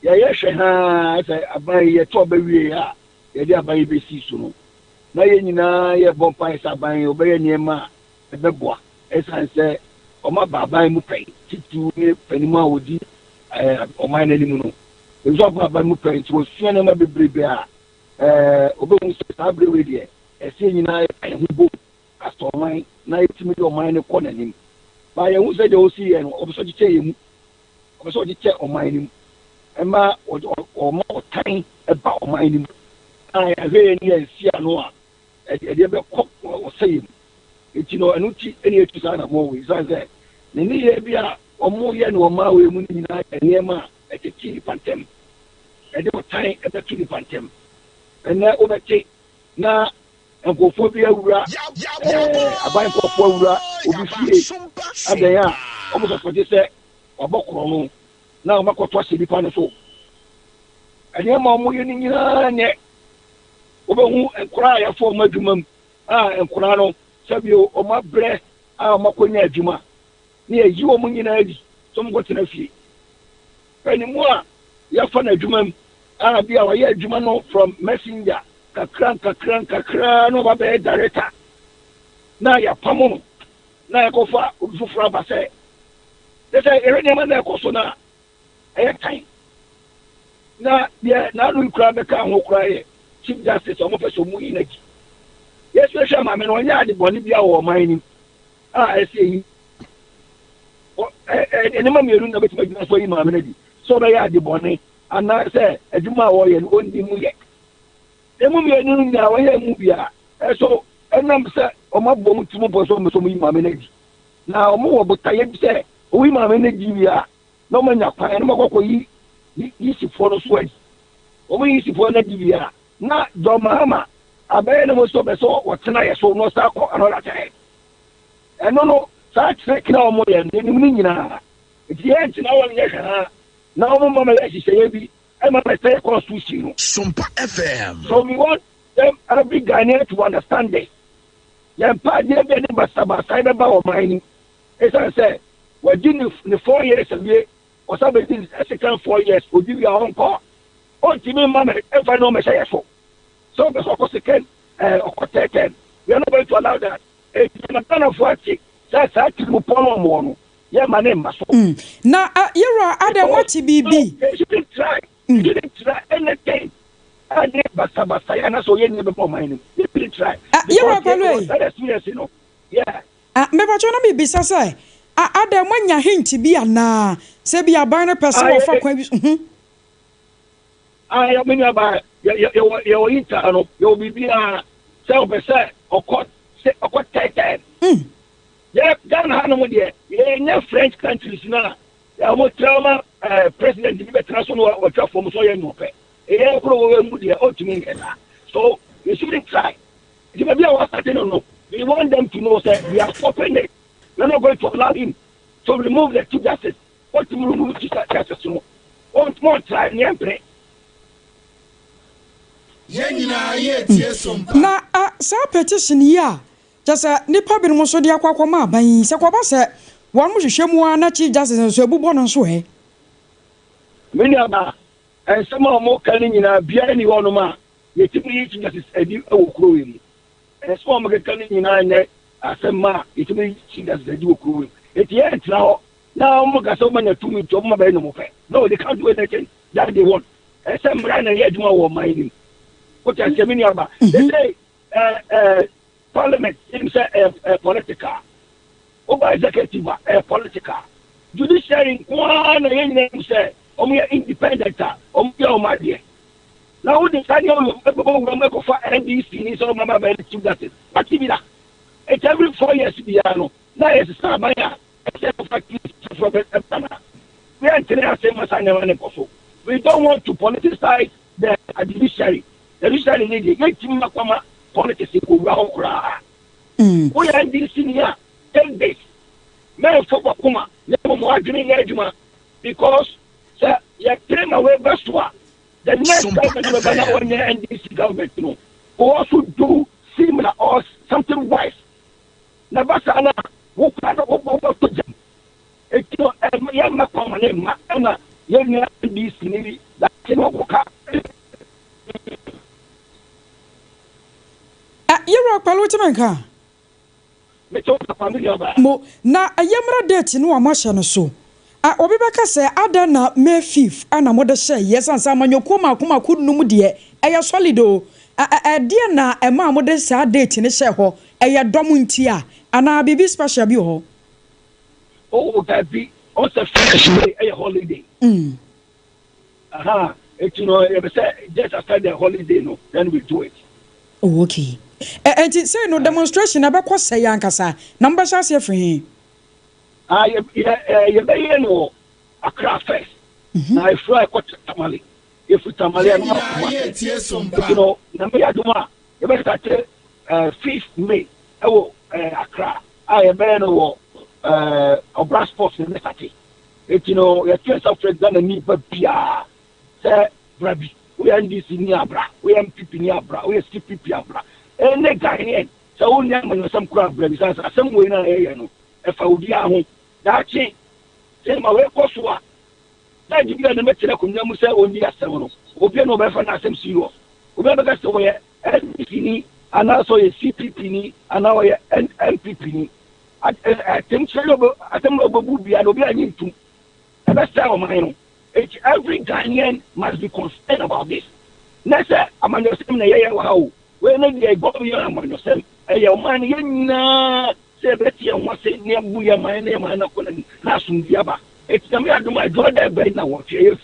ya ye hwe ha se aban ye to ba wie a ye de aban be si so no na ye nyina ye bompa isa aban obeye niema ebeboa esan se o ma baba mu pen titu ni panimu a wodi o ma na limu no ezo baba mu pen ti wo sua na ma bebrebe a obehun se sabre we de ese nyina ehubo asomai na etimi de o ma ne ko na nim ba ye hu se de o si ye no obeso giche ye mu obeso giche o ma nim ema o ma o tan eba o ma nim ai ave ni ensi ano a e de be ko o se eti no anu ti eni etu sa na mo we san se ne ni ye bia o mo ye no ma we mu ni na enema e te ti pantem e de o tan e be tu ni pantem ena o be ti na enkofo bi awura aban kofo awura obi fie adaya o mo so ti se obokro no na o makoto asibi pa no so enema o mo ye ni nyina nye obehu enkura ya fo madwumam enkura no sabio o mabre o makonya adwuma ne yi o munyina adi so mo tena fie eni mo a ya fa na adwumam bia wa ya adwuma no from messenger kakra no ba be director na ya pamono na ya kofa ufufura ba se say erenya ma na koso na time na dia na lu kura be ka ho kura ye chief justice omo feso mu yinagi yes we sha ma me no nya de boni bia wo man ni ese ene ma me ru na betima gina so yi ma me na di so be ya de boni ana say aduma wo ye no ndi mu ye emu me nu nya wo ye mu bia so enam say omo bom tumo bo so mu yi ma me na di na omo wo botaye bi say o yi ma me na di bia no ma nya kwa ene ma kokko yi si for no so adi omo yi si for na di bia na do mahama abe na mo so be so wotena ye so no sa ko anola tare no sa kina omo ye ni nyina ti ye ntina wo nye hwa na omo mama ye hye bi e ma be say constitution no Sompa FM. So we want them every Ghanaian to understand this. Yan pa de be ni basaba sai be ba o mine it's say we did the 4 years away or something second 4 years we give your own call on timi mama if I know me say so the second or taken we are not going to allow that it's not enough for it that's actually mo polo mo no yeah my name maso na yero adam what bibi you didn't try anything and basaba ya na so ye ni be po mine you didn't try yero kwalo you know yeah me ba chona mi bisa say adam wanya hint bi ana se bi aban na person wo fa kwa bi I mean about your inter your bibia self say okot taken yeah Ghana no there yeah French countries na ya mo trauma president bi betra so no wa twa form so ye no pe yeah pro we mu there otimi ngena so you shouldn't try the baby was starting no we want them to know that we are stopping it. We're not going to allow him to remove the chief justice. What to remove the chief justice? One more try, never. Na sa petition ya just nipa bi mo so dia kwakwa ma ban se kwa ba se won mo hwehwe mu na chief justice so ebubo no so he many aba and some more kan nyina bia ni wono ma yetimi chief justice edi awokro wi and some more kan nyina ne asema yetimi chief justice edi awokro wi eti entra ho na mo ga so manya tumi to mo ba no mo fe no they can't do anything that they want and some ran and yeduma wo mind what I say many aba they say parliament is political over executive political judiciary one and say independent my dear now the people for NDC so mama by the chief justice but it's every 4 years now is Samaya we don't want to politicize the judiciary. The judiciary need to politics ko wa okra we are this senior 10 days men for kuma le mo adwene ya adwuma because sir you claim away baswa the next government will be now and this government no also do similar or something wise na basana wo ka wo to jam e to ya ma kwa ne ma na ye ni this ni that no ko ka yero kwalo timenka mo na ayemra date no amahye no so obi beka se ada na May 5th ana mo de hye yesansa amanyoko makoma kudunum de eye solido de na ema mo de sa date ne hye ho eye dom nti a ana bibi special bi ho that be also fresh a holiday it's you know just after the holiday no then we do it okay and say no demonstration abekọ say yankasa number chance free you be no Accra first na if I got tamale if tamale no you know na me aduma you be start 5th May Accra I be no Obra Sports in the city it you know you first of Ghana ni bia say brabi we are this ni abra we am pipi ni abra we still pipi abra ene Ghanaian so only am some crowd brabi some way na area no e fa odi aho that chi say ma we kosoa na di bia na me tire kunya mu say only asem no obi no be fa na asem serious obi be ka say we NPP and also a CPP and now a NPP. I think Obobubi and Obi to every Ghanaian must be concerned about this. Next, I'm on your same how when they go beyond on yourself, a man say Betty and what's it near Buya, my name, and not going to Nasum Diaba. It's the way I do my daughter by now. What you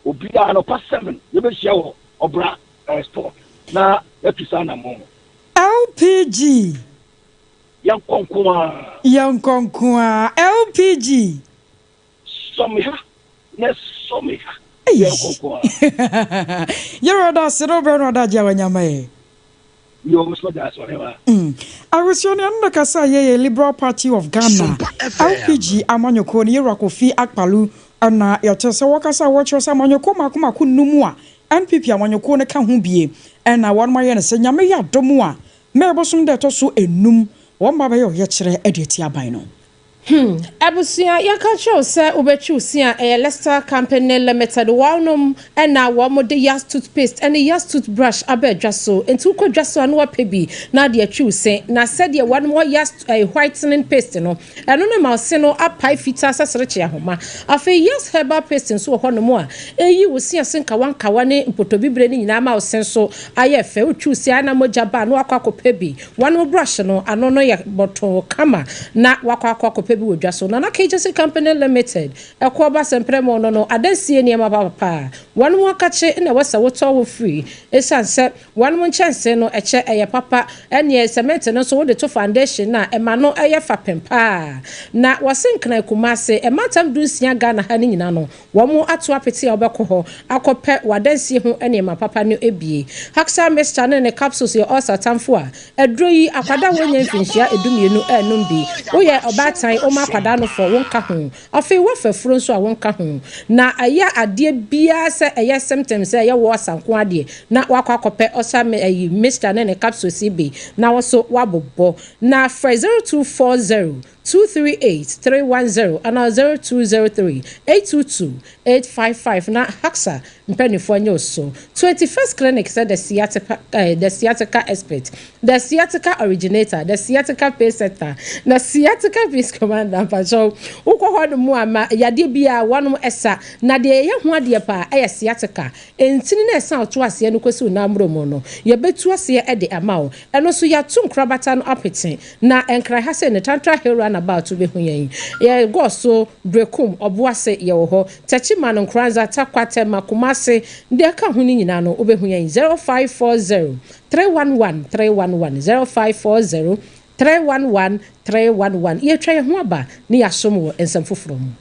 will be on past 7. You will show or bra sport. Now, let us on a moment. LPG. Young Konkua. LPG. Somiha. Yes, Somiha. You're a Serober that Javanyame. You almost know that's whatever. I was on the Kasaya Liberal Party of Ghana. LPG Amanyoko, Yerakofi Akpalu, and Yatasa Wakasa watchers Amanyoko Makuma Kunumua, and Pipi Amanyoko Kahumbi, and I want my Senyamea Domua, Merbosum that also a num, one Babayo Yachere Editia Bino. Abusia yakacho se ubechu sia Leicester Company Limited walnum and now one more Yas toothpaste and a Yas toothbrush abedjaso and two quadraso and what pebi na dia chu say na said ye one more Yas whitening paste no and no mouse no up pie fita sasreche homa afa Yas herbal paste so ho no mo a eyi wo sia senka wanka wane mpotobibre ni nyina ma osenso aye fe uchu sia na moja ba no akwakopebi one brush no ano no ye botton kama na wakwakopebi wodwaso na KJC Company Limited ekoba sempremo no adansie niema papa one mo kache na wasa woto wo free esanse one mo chance no eche eye papa ene cement no so wo to foundation na ema no eye fapempa na wasenkna kumase ematam dunsia Ghana ha ni nyina no wo mo ato apete obekọ ho akope wadansie ho ene ma papa no ebie haksa mixture ne capsules ye osatamfo a edroyi akwada wonya mfinhia edumienu enum bi wo ye obatan o makwada no fo wonka ho afi wo fafuro nso a wonka ho na aya ade bia se eye symptoms eye wo sanko ade na wakwa akope osame ayi mixture ne capsules bi na wo so wabobo na 0240 238-310 and 0203-822-855 na Haxa mpenifo nyoso 21st clinic said the sciatica expert, the sciatica originator, the sciatica pace setter, the sciatica peace commander pacho ukọ ho mu ama yade bia wanu esa na de ye ho ade pa e sciatica entini na esa oto ase no kwesi na mromo no ye betu ase e de amawo eno so ya tum krabata no apete na enkra ha se ne tantra hero about to be huyen ye go so brekum oboase ye wo ho techima no nkranza takwate makumase de aka huni nyina no obehuyen 0540 311 311 0540 311 311 ye twa ye ho aba ne yasom wo ensam foforo mu.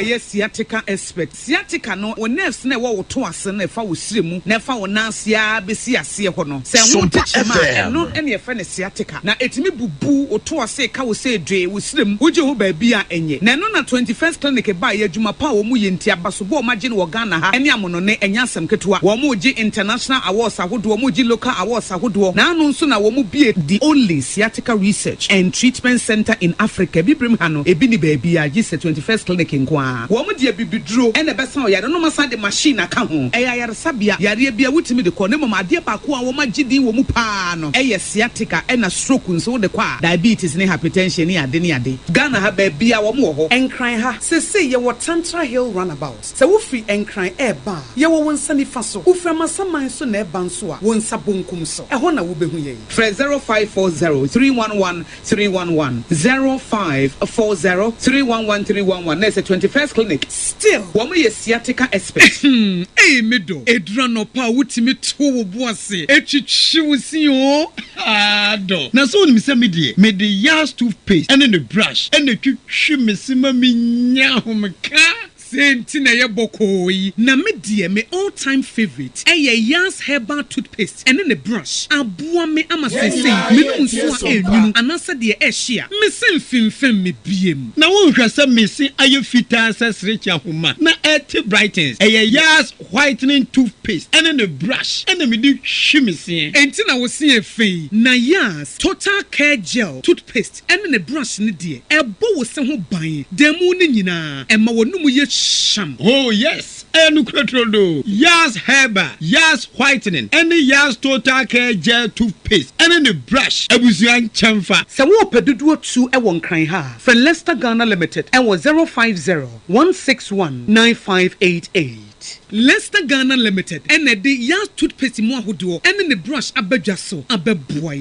Yes, sciatica expert. Sciatica no, o nerves na wo to ase na fa wo siremu, na fa wo nansia besi ase ho no. Se ho techema no ene fa na sciatica. Na etimi bubu o to ase ka wo se dwe wo siremu, wo je ho ba bia enye. Na no na 21st clinic ba ya adwuma pa wo mu ye ntia baso bo ma je no Ghana ha. Ene amono ne enya asem ketewa. Wo mu je international awards ahodo, wo mu je local awards ahodo. Na anu nso na wo mu bie the only sciatica research and treatment center in Africa. Bibrim ha no ebi ni ba bia je 21st clinic nkwa. Womu dia bibidro ene besa oyare no masa de machine aka ho eya yare sabia yare bia wutimi de ko ne mama ade ba ko a wo magidi wo mu pa no eye sciatica ena stroke nso de kwa diabetes ne hypertension ne ade Ghana ha ba bia wo mu ho enkran ha sese ye wo Tantra Hill runabout se wo free enkran eba ye wo wonsa ni fa so wo fra masaman so na eba nso a wonsa bonkum so ho na wo behu ye 0540 311 311 0540 311 311 na se 21st clinic still woman ye sciatica expert eh medo edra no pa wutimi to wo boase etwitwi wusi o ado na so ni se Midday Yas toothpaste and the brush and the twitwi mesima minya homka senti na ye bokoi na Midday me all time favorite Yas herbal toothpaste and then a brush aboa me ama sensei me no nso a enwunu anasa de ehia me senfimfem me biem na won hwese me se aye fita sesrecha homa na eti brightens Yas whitening toothpaste and then a brush and me di hwimese enti na wo se efei na Yas total care gel toothpaste and then a brush ne de ebo wo se ho ban demu ne nyina ema wonum ye sham. Oh yes, enu krotrodo Yas herbal Yas whitening and Yas total care gel toothpaste and the brush abusuan chamfa se wo pedudu otu e won kran ha for Leicester Ghana Limited and was 050-161-9588 Leicester Ghana Limited and the Yas toothpaste mo ahodo and the brush abadwa so abeboy.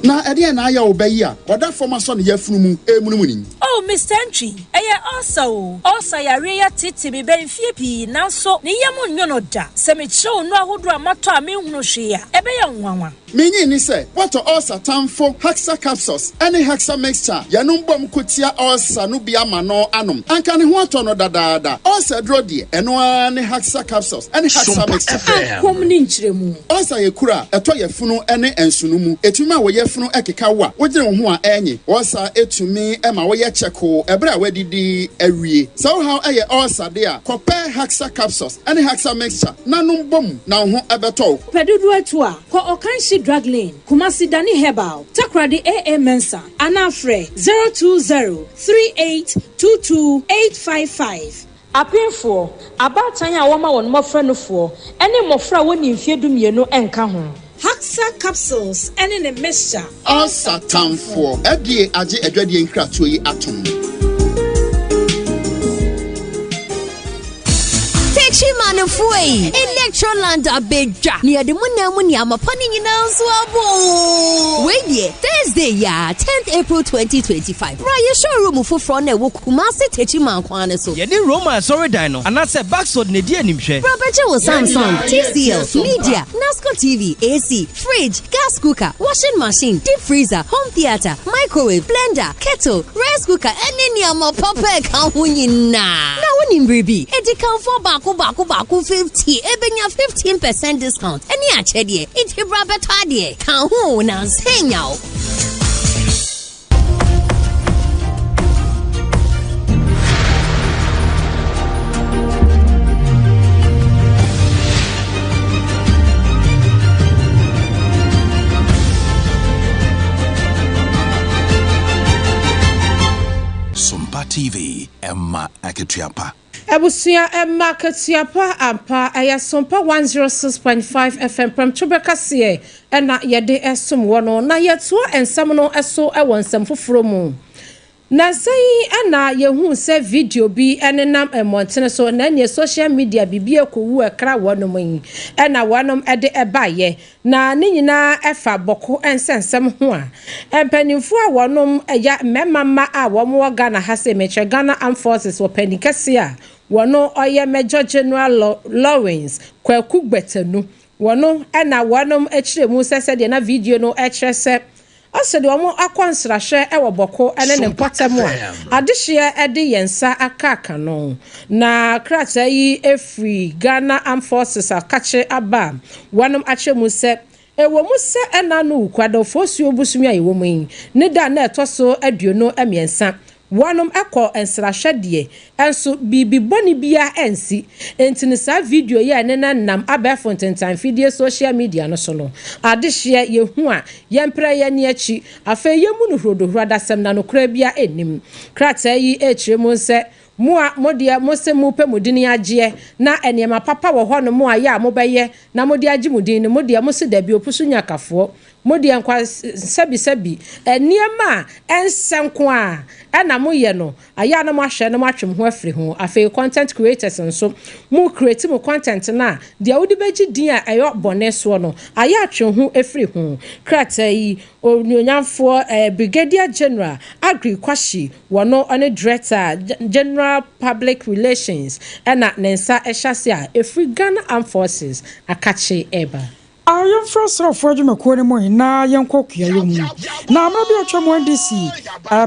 Na ede na aya obayi a oda former son yafunu mu emunumuni. Oh Mr. Entry also yare ya titi be benfie pi nanso ne yemu nyono da se me show no ahodo amato a me hunu hwe a ebe ya nwanwa menyi ni se what ulcer tamfo hexa capsules any hexa mixture yanum bom kotia ulcer no bia ma no anom anka ne ho ato no dadaada ulcer dro de eno ani hexa capsules any hexa mixture kom ni nchiremu ulcer yekura eto yefunu ene ensunu mu etumi a wo yefunu ekeka wa wogire ho a enyi ulcer etumi ema wo ye cheko ebre a wadidi awie so how eye ulcer de a compare hexa capsules any hexa mixture nanum bom na ho ebeto pedudu atu a ko okanshi drug lane Kumasi Dani Herbal Takradi AA Mensa Anafre 020-3822-855 Apinfo abatanya woma won mofra no fo ene mofra woni mfie dumienu enka ho Haxa capsules ene ne mixture Ulcer tamfo edie age adwadie nkratuo yi atom Chimano foi Electroland abeja near the munamuni amapani nyina so abo wait there Thursday ya 10th April 2025 Raya showroom for na wo Kumasi Techiman kwane so ye di Roma sorry dino anase backside ne di animhwe Property was Samsung TCL Media Nasco TV AC fridge gas cooker washing machine deep freezer home theater microwave blender kettle rice cooker any amapapa ka ho nyina na woni mbribi e di kan for baako 50 ebenya 15% discount any achedie it hebra betadie kan ho na nsenya Sompa TV Emma Akituapa Ebusia Emma Akituapa ampa aya Sompa 106.5 FM pram tubekase na yede esum wono na yeto ensam no eso ewonsam foforo mu na sei na yehu se video bi enenam emontene so na ne social media bibie kowu ekra wonom yi na wonom ede ebaye na ne nyina efa boko ensensem ho a empanimfu a wonom eya memama a womo Ghana hase meche Ghana Armed Forces wo panikase a wono oye Major General Lawrence kwaku gbetanu wono na wonom ekiremu sese de na video no ekirese Osede omo akwansrahwe ewo boko ene ne mpotemu a adehye ede yensa akaka no na krata yi efri Ghana Armed Forces akache aba wanum achemu se ewo mu se ena no kwado fosuo busumi ayewo mu yi ne da na etoso aduono amiensa wanum akọ ensrahwede enso bibi boni bia ensi entini sa video ye ne nam abefo ntentan video social media no so no adehye yehu a yempre ye ne achi afa yemu no hrodohro dasem na no kra bia enim krata yi echiremu se Mua modia mose mupe mudini agie na enema papa wo ho no mo aya mobeye na modia agi mudini modia mose dabi opusu nyakafo modia nkwa sabi eniema ensenko a na moye no aya na mo ahwe na mo atwem ho afri ho afi content creators nso mo create mo content na dia wodi beji din a ayo bone so no aya atwem ho afri ho krata yi onyamfo Brigadier General Agri Kwashi wono on director General Public Relations and nensa eshase a efri Ghana Armed Forces akache eba I am first of all, you may na young cook ya young. Now, maybe a chum DC,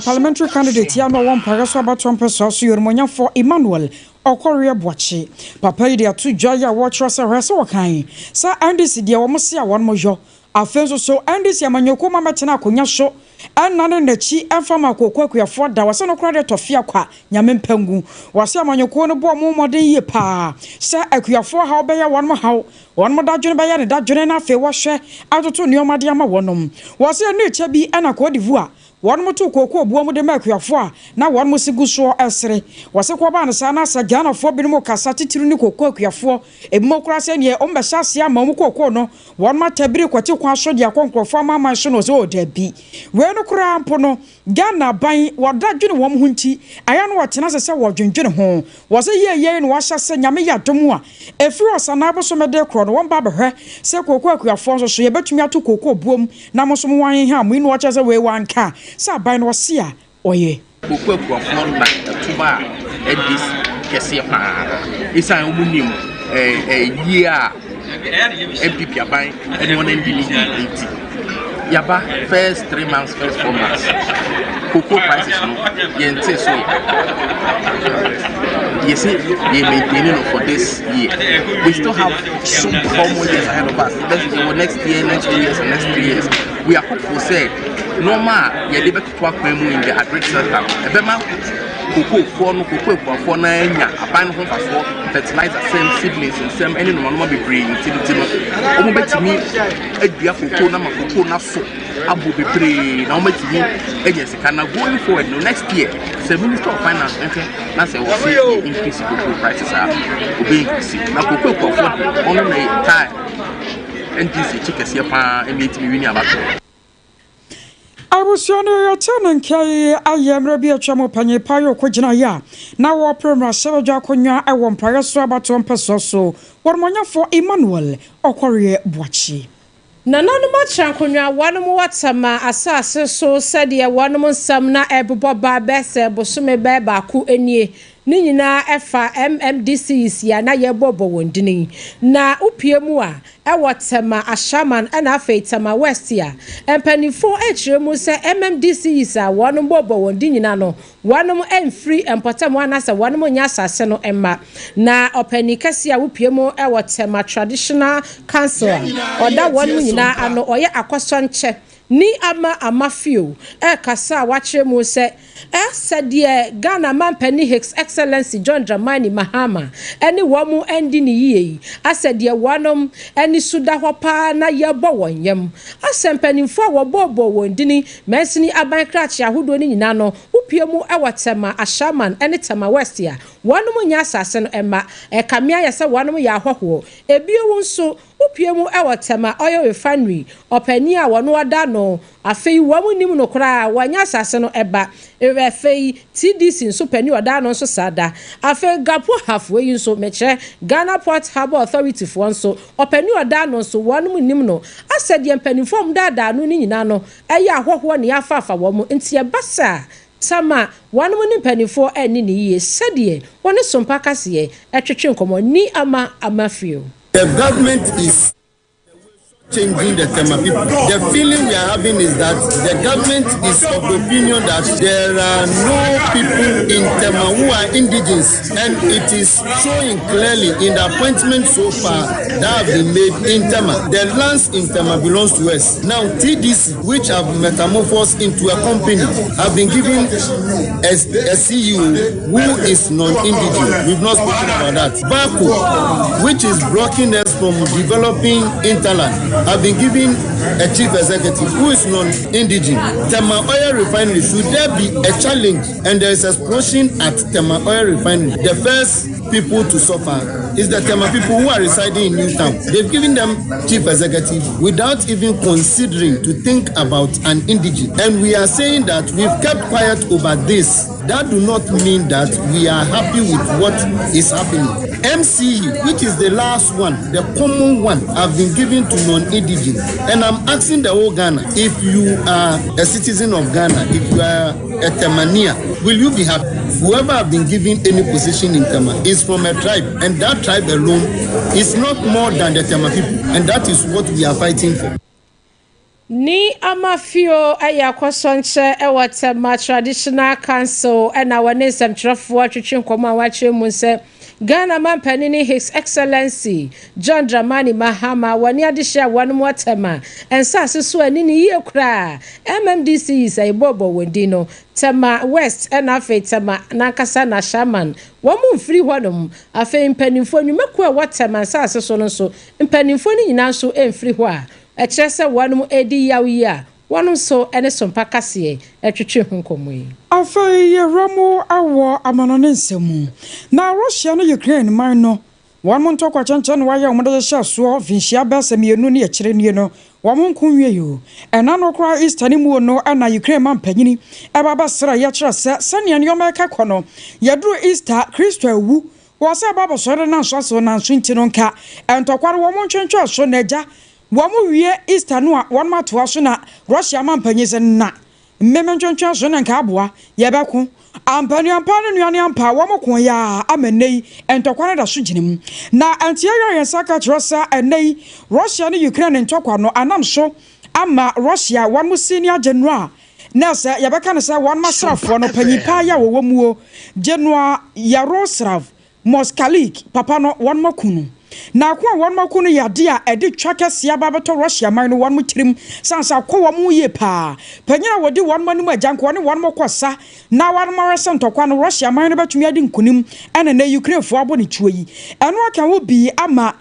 parliamentary candidate, Yano one Paraso about 1% your money for Emmanuel. Okorie Boachi papa dia tu joya watch us reso kan sa andisi dia wo sia won mojo afenso so andisi amanyoko mama tena akonya so anane nachi enfama kokwakuafo da wase no kra de tofia kwa nyame mpangu wase amanyoko no bo mo moden ye pa sa akuafo ha obeya won mo ha won mo dadwene beya ne dadwene na afi wo hwe atoto neoma de ama wonom wase ne cha bi ana Kodie one more two cocoa boom de mercury now one must go so esre was a quaban sana sagana for binimo casati trunico coquia for a mocracy and ye ombashasia momuco no one more tabri quati quasho dia conquer for my mansion was all there be where no crampono Ghana buying what that you know hunti I am what Tenasa was drinking home was a year in Washa Yamia Tomua if you was an abosome de cron one barber her say cocoa for so you bet me to cocoa boom namosom wine ham we watch as away one car. Sa by no sia oye kokwa na tuba edis kese pa isa omunim year MPP aban anyone in yaba first 3 months first 4 months cocoa prices no yente so you see they maintaining for this year we still have some 4 more years ahead of us next year next 2 years and next 3 years we are hopeful say normal you debe to work in the agric sector ebema cocoa for na enya aban ho faso fertilizer same seedlings and same any normal be bring tino omo betimi adua cocoa na cocoa na so abu be bring na omo betimi agency can going forward no next year the Minister of Finance na say we see increase cocoa prices are obey increase na cocoa for on na time NTC chikesia pa emetimi wini abato I was on a turn carry I am Rabia Chamo Panye Payo Kojina ya. Now our program Savaja Konya I want Paraso about 1% so. What money for Emmanuel Okorie Boachi. Nanano machankonya wanu watama asase so said ya wanu sam na ebobo ba bese bosume be ba ku enie ni nyina efa MMDCs ya na yebobo wondini na upiemu a ewotema ashaman na afeitama west ya empanifo echiremu se MMDCs a wanu bobo wondini nyina no wanu emfree empotamo anasa wanu nya asase no emma na openikasi a upiemu ewotema traditional council oda wanu nyina ano oye Akosua nche ni amafio kasa wachemu se sadie Ghana mampani His Excellency John Dramani Mahama eni wamu endi ni yie asadie wanom eni suda hopa na yebo wonyem asempanimfo wobobo wondini mensini abankrachi ahodo ni nyina no upiemu ewatema ashaman eni tema west ya wanom nya asase no ema kamia yesa wanom ya ahoho ebio wonso upiemu ewatema oil refinery opani a wono ada no afei wamu nim no kra wanya asase no eba efei TDC nso pani oda no nso sada afei gapo halfway nso meche Ghana Port Harbour Authority for nso opani oda no nso wanom nim no asede mpanifom dada no ni nyina no eya ahoho ne afafa wom nti ebasa sama wanom ni mpanifo eni ni yie sede woni sompa kase etwetwe nkomo ni amafio. The government is changing the Tema people. The feeling we are having is that the government is of the opinion that there are no people in Tema who are indigenous, and it is showing clearly in the appointment so far that have been made in Tema. The lands in Tema belongs to us. Now TDC, which have metamorphosed into a company, have been given a CEO who is non-indigenous. We've not spoken about that. Baku, which is blocking us from developing interland, have been given a chief executive who is non-indigenous. Tema Oil Refinery, should there be a challenge and there is explosion at Tema Oil Refinery, the first people to suffer is the Tema people who are residing in Newtown. They've given them chief executive without even considering to think about an indigenous. And we are saying that we've kept quiet over this. That do not mean that we are happy with what is happening. MCE, which is the last one, the common one, have been given to non-indigenous. And I'm asking the whole Ghana, if you are a citizen of Ghana, if you are a Temania, will you be happy? Whoever have been given any position in Tema is from a tribe, and that tribe tribe alone is not more than the Tema people, and that is what we are fighting for. Ni amafio aya kwasonche Tema Traditional Council and our name some trafo atwetwe nkoma wache mu se Ghana man panini His Excellency John Dramani Mahama wani adehia wanu Tema ensase so ani ni ye kra MMDC is bobo wendino Tema West and afe Tema nankasa na shaman wamu mfiri hwanum afe mpanimfo nwumeku a Tema ensase so no so mpanimfo ni nyina so emfiri ho a ekyerese wanum edi yawiya wanum so ene sompa kase etwetwe hunkomu afei yeramu awo amanone nsemu na Russia no Ukraine man no wanum ntokwa chenchen waye omode hye so vinhia basemienu ne ekyere nie no wanum kunwie yo ena no kra Easter ni mu no ana Ukraine man panyini ebaba sra ye kyerɛ sɛ sane ne yoma ka kɔ yaduru Easter Christo awu wasa baba sɔre na nso na nso nti no nka entokware wɔn ntwentwe so na agya wamu wie Easter no a won mato aso na Russia man panyise na mmementwentwe so na nka aboa ye beko ampani ampani nuane ampa wamko ya amenei entokwa da so ginim na antia yo saka trosa enei Russia ne Ukraine ntokwa no anam so ama Russia one senior general na se ye beka ne se one masrafo no panyipa ya wo muo General Yaroslav Moskalik papa no one makunu na kwa won makunu yade a edi twaka sia babeto Russia man no won mu kirim sansa ko wo mu ye pa panyina wodi won manu ajanko ne won makosa na won marese ntokwa no Russia man no betumi adi nkunim ene na Ukraine fo abo ne tuoyi eno aka wo bi ama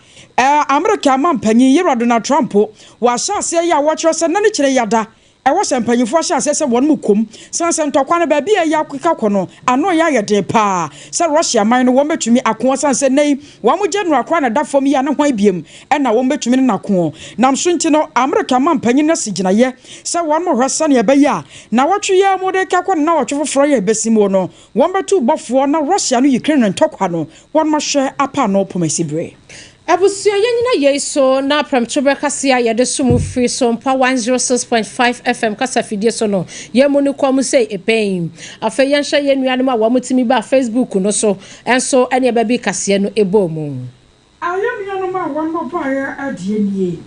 America man panyin Yero Donald Trump wa hyase ya wo kyerɛ sɛ na ne kyerɛ yada ewo sempanyifo hye asese won mu kom sanse ntokwa no ba bia ya kwika kono ano ya yede pa se Russia man no won betumi akon sanse nei won mu general kwa na dafom ya ne hwan biem e na won betumi na ko nam so nti no America man panyin na siginaye se won mo hwesa ne be ya na wotwe ya mu de ka kono na wotwe foforo ya besimo no won betu bofo na Russia no Ukraine ntokwa no won mo hwe apa no pomasibre Abusia yenyina yeso na premtobe kasia yede sumu free Sompa 106.5 FM kasa fidie so no yemu ni kwa mu sei epain afa yenhye yenuanum a wamutimi ba Facebook no so enso ene baby kasia no ebomu ayenuanum a wonmo ba ya adie nie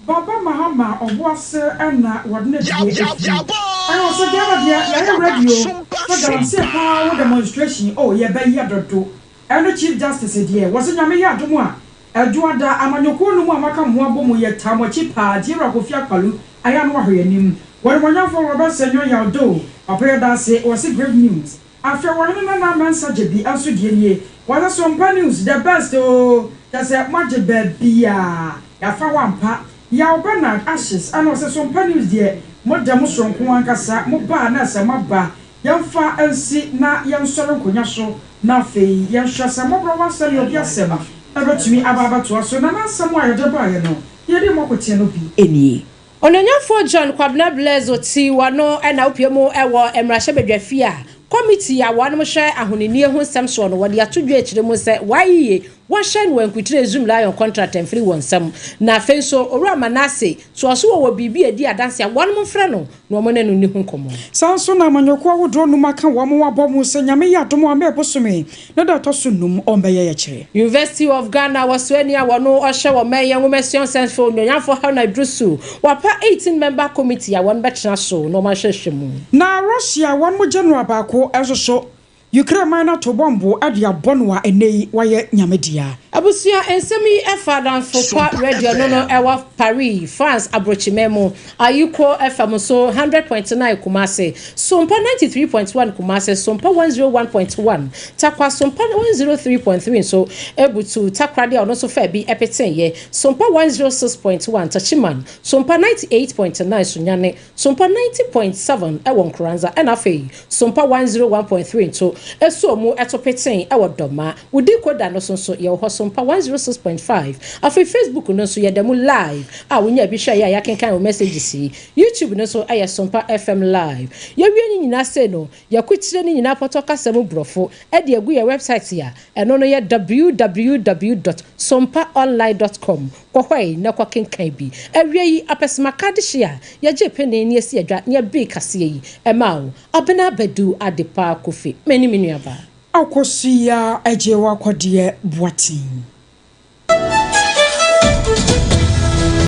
Baba Mahama obuase ena wadne die ayo so dia dia ya radio so da se pa demonstration ye ba ya dodo eno Chief Justice die wo se nyame ya adomu a Eduada amanyoko no mu amaka mo abomu ye tamochi pa Dira Kofia Palu aya no ahwenim won wonyafo robesenyo yaldo apaya da se was great news after one na mensa jebi aso die nie wala Sompa news the best kase maje bia ya fa wampa ya Abena ashes ana se Sompa news die mo dem sonko ankasa mo ba na se maba yamfa ansi na yamsoro konya so na fei yahwasa mo bro wasa ne obi asema abatumi ababa to so na nansamo ayede ba ye no yede mokotie no bi enie ononyafo John Kwabena Blazo ti wano na opiemu ewo emrahye bedwafia committee ya wanu hwe ahonini ho nsem so no wode atodwe akire mu se waiye wahye no wankutire Zoom lion contract and free one sam na fenso owura manase so so wo bibi edi adanse a wanu mfre no no mo nanu ni ho komo sanso na manyoko awodro no maka wo mo wabo mu se nyame ya domo ame bosome no da to so num ombeye ya kire University of Ghana waswania wano ohye wo meye womesion sense for nyamfo ha na drusu wapa 18 member committee ya won betena so no ma hwehwe mu na Russia won mo general ba ko eso Ukraine man to bombo adia bonwa enei waye nyamedia abusia ensemi efadan for radio no ewa Paris France abrochimemo ayuko FM so 100.9 Kumase Sompa 93.1 Kumase Sompa 101.1 takwa Sompa 103.3 so ebutu takra dia ono so fa bi epeten ye Sompa 106.1 tachiman Sompa 98.9 sunyane Sompa 90.7 ewon kranza enafei Sompa 101.3 so eso mu etopeten ewo doma wudi koda no so ye ho Sompa 106.5 afi Facebook no so ye demu live a wonya bi hwe ya kenkan o messages YouTube no so aye Sompa FM live ye wie nyina se no ye kwitire ni nyina potoka semu brofo e de agu ye website ya eno no ye www.sompaonline.com kohoi na kwa kenkan bi awie yi apesma kadehia ye je pene ni esi adwa ne bi kase yi emao Abena Badu Adepa Kwofie meni aba Akosua Kodie Boatin